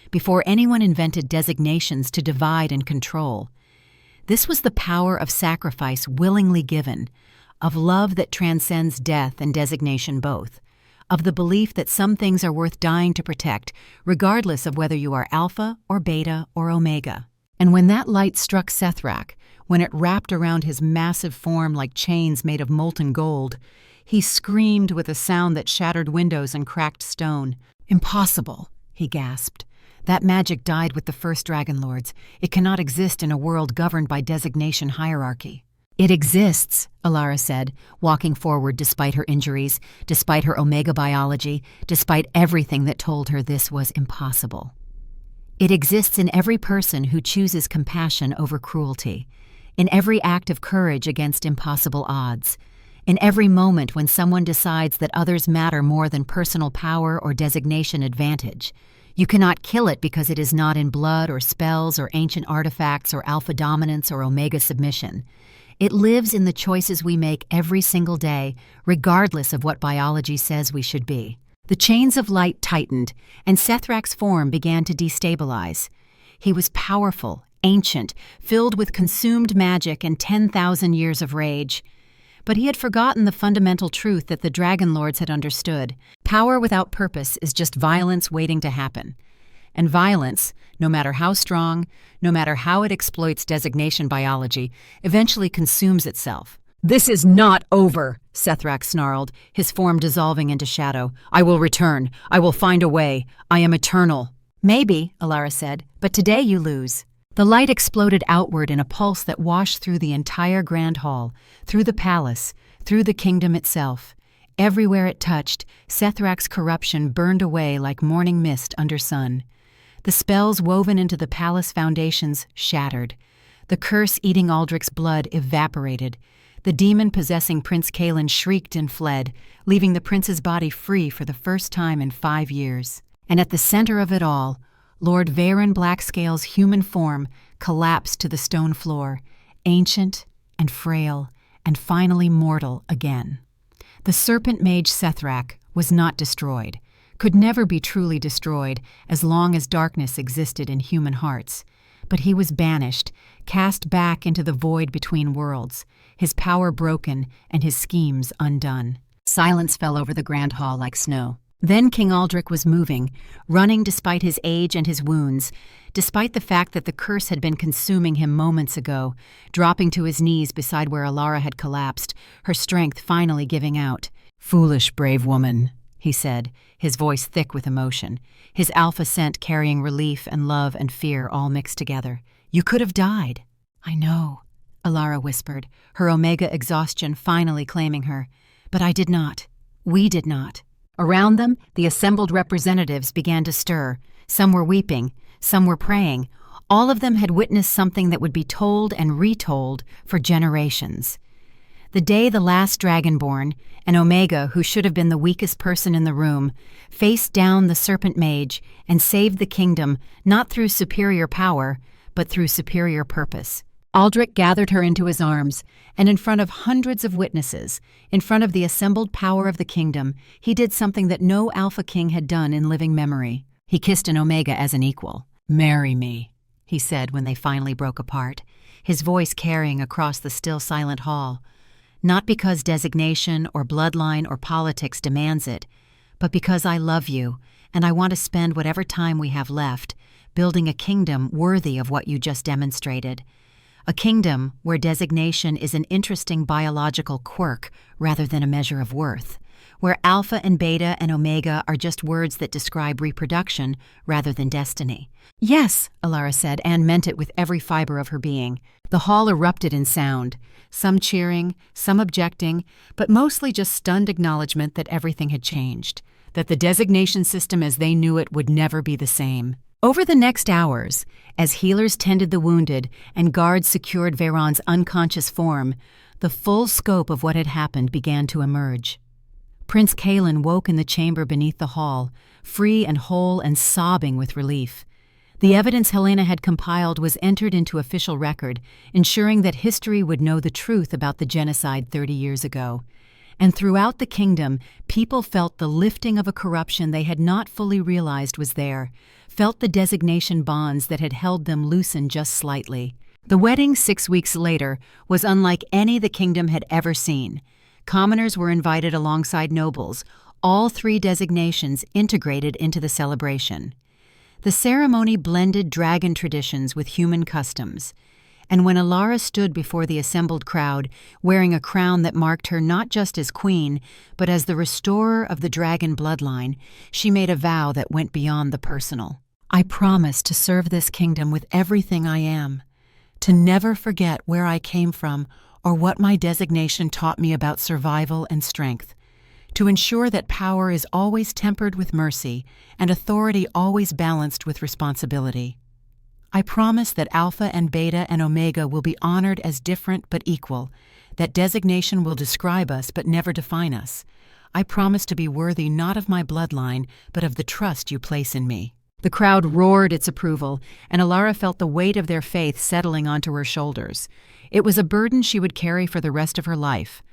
before anyone invented designations to divide and control. This was the power of sacrifice willingly given, of love that transcends death and designation both, of the belief that some things are worth dying to protect, regardless of whether you are alpha or beta or omega. And when that light struck Sethrak, when it wrapped around his massive form like chains made of molten gold, he screamed with a sound that shattered windows and cracked stone. "Impossible," he gasped. "That magic died with the first Dragonlords. It cannot exist in a world governed by designation hierarchy." "It exists," Alara said, walking forward despite her injuries, despite her omega biology, despite everything that told her this was impossible. "It exists in every person who chooses compassion over cruelty, in every act of courage against impossible odds, in every moment when someone decides that others matter more than personal power or designation advantage. You cannot kill it because it is not in blood or spells or ancient artifacts or alpha dominance or omega submission. It lives in the choices we make every single day, regardless of what biology says we should be." The chains of light tightened, and Sethrak's form began to destabilize. He was powerful, ancient, filled with consumed magic and 10,000 years of rage. But he had forgotten the fundamental truth that the Dragonlords had understood. Power without purpose is just violence waiting to happen. And violence, no matter how strong, no matter how it exploits designation biology, eventually consumes itself. "This is not over," Sethrak snarled, his form dissolving into shadow. "I will return. I will find a way. I am eternal." "Maybe," Alara said, "but today you lose." The light exploded outward in a pulse that washed through the entire grand hall, through the palace, through the kingdom itself. Everywhere it touched, Sethrak's corruption burned away like morning mist under sun. The spells woven into the palace foundations shattered. The curse eating Aldrich's blood evaporated. The demon possessing Prince Kaelin shrieked and fled, leaving the prince's body free for the first time in 5 years. And at the center of it all, Lord Varen Blackscale's human form collapsed to the stone floor, ancient and frail and finally mortal again. The serpent mage Sethrak was not destroyed, could never be truly destroyed as long as darkness existed in human hearts. But he was banished, cast back into the void between worlds, his power broken and his schemes undone. Silence fell over the grand hall like snow. Then King Aldrich was moving, running despite his age and his wounds, despite the fact that the curse had been consuming him moments ago, dropping to his knees beside where Alara had collapsed, her strength finally giving out. "Foolish, brave woman," he said, his voice thick with emotion, his alpha scent carrying relief and love and fear all mixed together. "You could have died." "I know," Alara whispered, her omega exhaustion finally claiming her. "But I did not. We did not." Around them, the assembled representatives began to stir. Some were weeping, some were praying. All of them had witnessed something that would be told and retold for generations. The day the last Dragonborn, an Omega who should have been the weakest person in the room, faced down the Serpent Mage and saved the kingdom not through superior power, but through superior purpose. Aldrich gathered her into his arms, and in front of hundreds of witnesses, in front of the assembled power of the kingdom, he did something that no Alpha King had done in living memory. He kissed an Omega as an equal. "Marry me," he said when they finally broke apart, his voice carrying across the still silent hall. "Not because designation or bloodline or politics demands it, but because I love you, and I want to spend whatever time we have left building a kingdom worthy of what you just demonstrated. A kingdom where designation is an interesting biological quirk rather than a measure of worth, where alpha and beta and omega are just words that describe reproduction rather than destiny." "Yes," Alara said, and meant it with every fiber of her being. The hall erupted in sound, some cheering, some objecting, but mostly just stunned acknowledgement that everything had changed, that the designation system as they knew it would never be the same. Over the next hours, as healers tended the wounded and guards secured Veyron's unconscious form, the full scope of what had happened began to emerge. Prince Kaelin woke in the chamber beneath the hall, free and whole and sobbing with relief. The evidence Helena had compiled was entered into official record, ensuring that history would know the truth about the genocide 30 years ago. And throughout the kingdom, people felt the lifting of a corruption they had not fully realized was there, felt the designation bonds that had held them loosen just slightly. The wedding 6 weeks later was unlike any the kingdom had ever seen. Commoners were invited alongside nobles, all 3 designations integrated into the celebration. The ceremony blended dragon traditions with human customs, and when Alara stood before the assembled crowd, wearing a crown that marked her not just as queen, but as the restorer of the dragon bloodline, she made a vow that went beyond the personal. "I promise to serve this kingdom with everything I am, to never forget where I came from or what my designation taught me about survival and strength, to ensure that power is always tempered with mercy and authority always balanced with responsibility. I promise that Alpha and Beta and Omega will be honored as different but equal, that designation will describe us but never define us. I promise to be worthy not of my bloodline, but of the trust you place in me." The crowd roared its approval, and Alara felt the weight of their faith settling onto her shoulders. It was a burden she would carry for the rest of her life.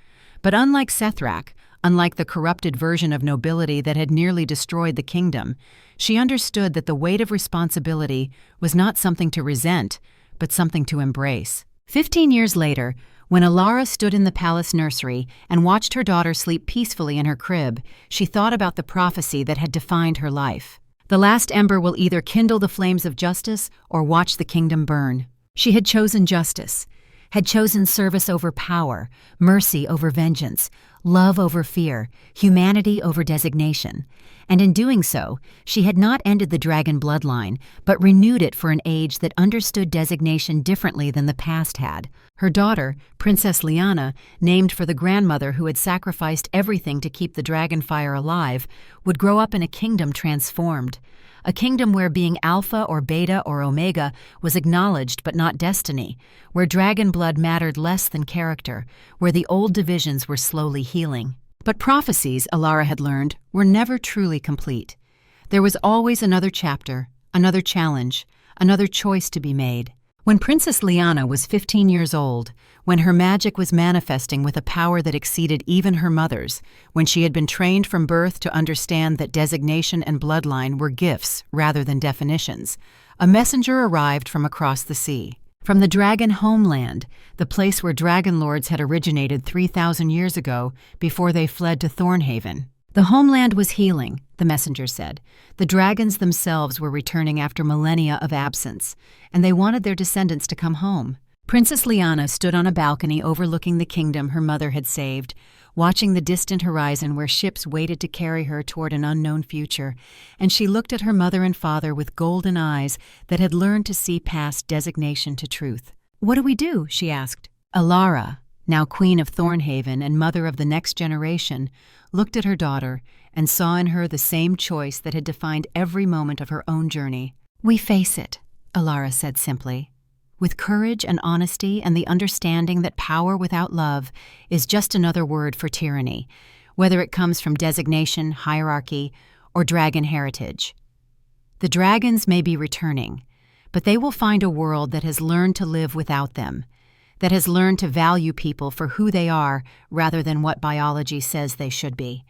But unlike Sethrak, unlike the corrupted version of nobility that had nearly destroyed the kingdom, she understood that the weight of responsibility was not something to resent, but something to embrace. 15 years later, when Alara stood in the palace nursery and watched her daughter sleep peacefully in her crib, she thought about the prophecy that had defined her life. The last ember will either kindle the flames of justice or watch the kingdom burn. She had chosen justice, had chosen service over power, mercy over vengeance, love over fear, humanity over designation. And in doing so, she had not ended the dragon bloodline, but renewed it for an age that understood designation differently than the past had. Her daughter, Princess Lyanna, named for the grandmother who had sacrificed everything to keep the dragon fire alive, would grow up in a kingdom transformed. A kingdom where being Alpha or Beta or Omega was acknowledged but not destiny, where dragon blood mattered less than character, where the old divisions were slowly healing. But prophecies, Alara had learned, were never truly complete. There was always another chapter, another challenge, another choice to be made. When Princess Lyanna was 15 years old, when her magic was manifesting with a power that exceeded even her mother's, when she had been trained from birth to understand that designation and bloodline were gifts rather than definitions, a messenger arrived from across the sea. From the dragon homeland, the place where Dragonlords had originated 3,000 years ago before they fled to Thornhaven. The homeland was healing, the messenger said. The dragons themselves were returning after millennia of absence, and they wanted their descendants to come home. Princess Lyanna stood on a balcony overlooking the kingdom her mother had saved, watching the distant horizon where ships waited to carry her toward an unknown future, and she looked at her mother and father with golden eyes that had learned to see past designation to truth. "What do we do?" she asked. Alara, now Queen of Thornhaven and mother of the next generation, looked at her daughter and saw in her the same choice that had defined every moment of her own journey. "We face it," Alara said simply, "with courage and honesty and the understanding that power without love is just another word for tyranny, whether it comes from designation, hierarchy, or dragon heritage. The dragons may be returning, but they will find a world that has learned to live without them, that has learned to value people for who they are rather than what biology says they should be.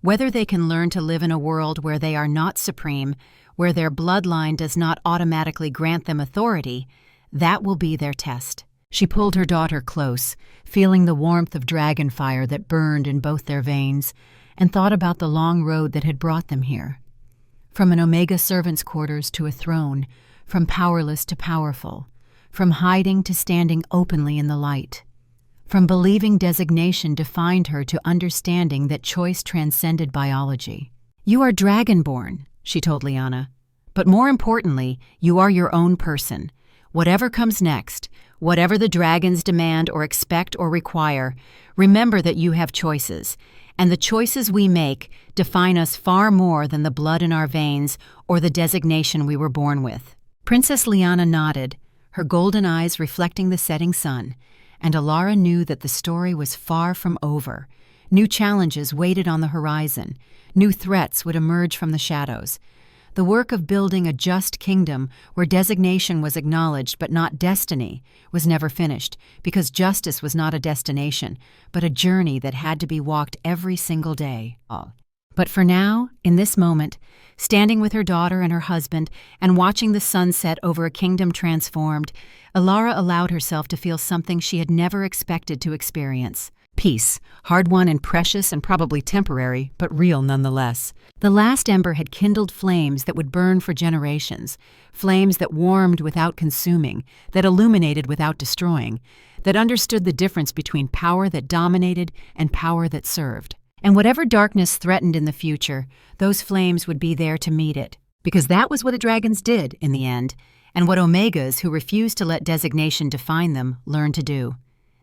Whether they can learn to live in a world where they are not supreme, where their bloodline does not automatically grant them authority, that will be their test." She pulled her daughter close, feeling the warmth of dragon fire that burned in both their veins, and thought about the long road that had brought them here. From an Omega servant's quarters to a throne, from powerless to powerful, from hiding to standing openly in the light. From believing designation defined her to understanding that choice transcended biology. "You are dragonborn," she told Lyanna, "but more importantly, you are your own person. Whatever comes next, whatever the dragons demand or expect or require, remember that you have choices, and the choices we make define us far more than the blood in our veins or the designation we were born with." Princess Liana nodded, her golden eyes reflecting the setting sun, and Alara knew that the story was far from over. New challenges waited on the horizon. New threats would emerge from the shadows. The work of building a just kingdom where designation was acknowledged but not destiny was never finished, because justice was not a destination, but a journey that had to be walked every single day. But for now, in this moment, standing with her daughter and her husband and watching the sun set over a kingdom transformed, Alara allowed herself to feel something she had never expected to experience. Peace, hard-won and precious and probably temporary, but real nonetheless. The last ember had kindled flames that would burn for generations, flames that warmed without consuming, that illuminated without destroying, that understood the difference between power that dominated and power that served. And whatever darkness threatened in the future, those flames would be there to meet it, because that was what the dragons did in the end, and what Omegas who refused to let designation define them learned to do.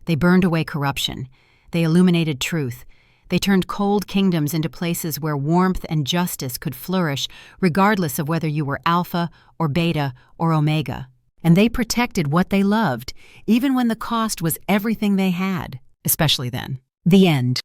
They burned away corruption. They illuminated truth. They turned cold kingdoms into places where warmth and justice could flourish regardless of whether you were Alpha or Beta or Omega. And they protected what they loved, even when the cost was everything they had, especially then. The end.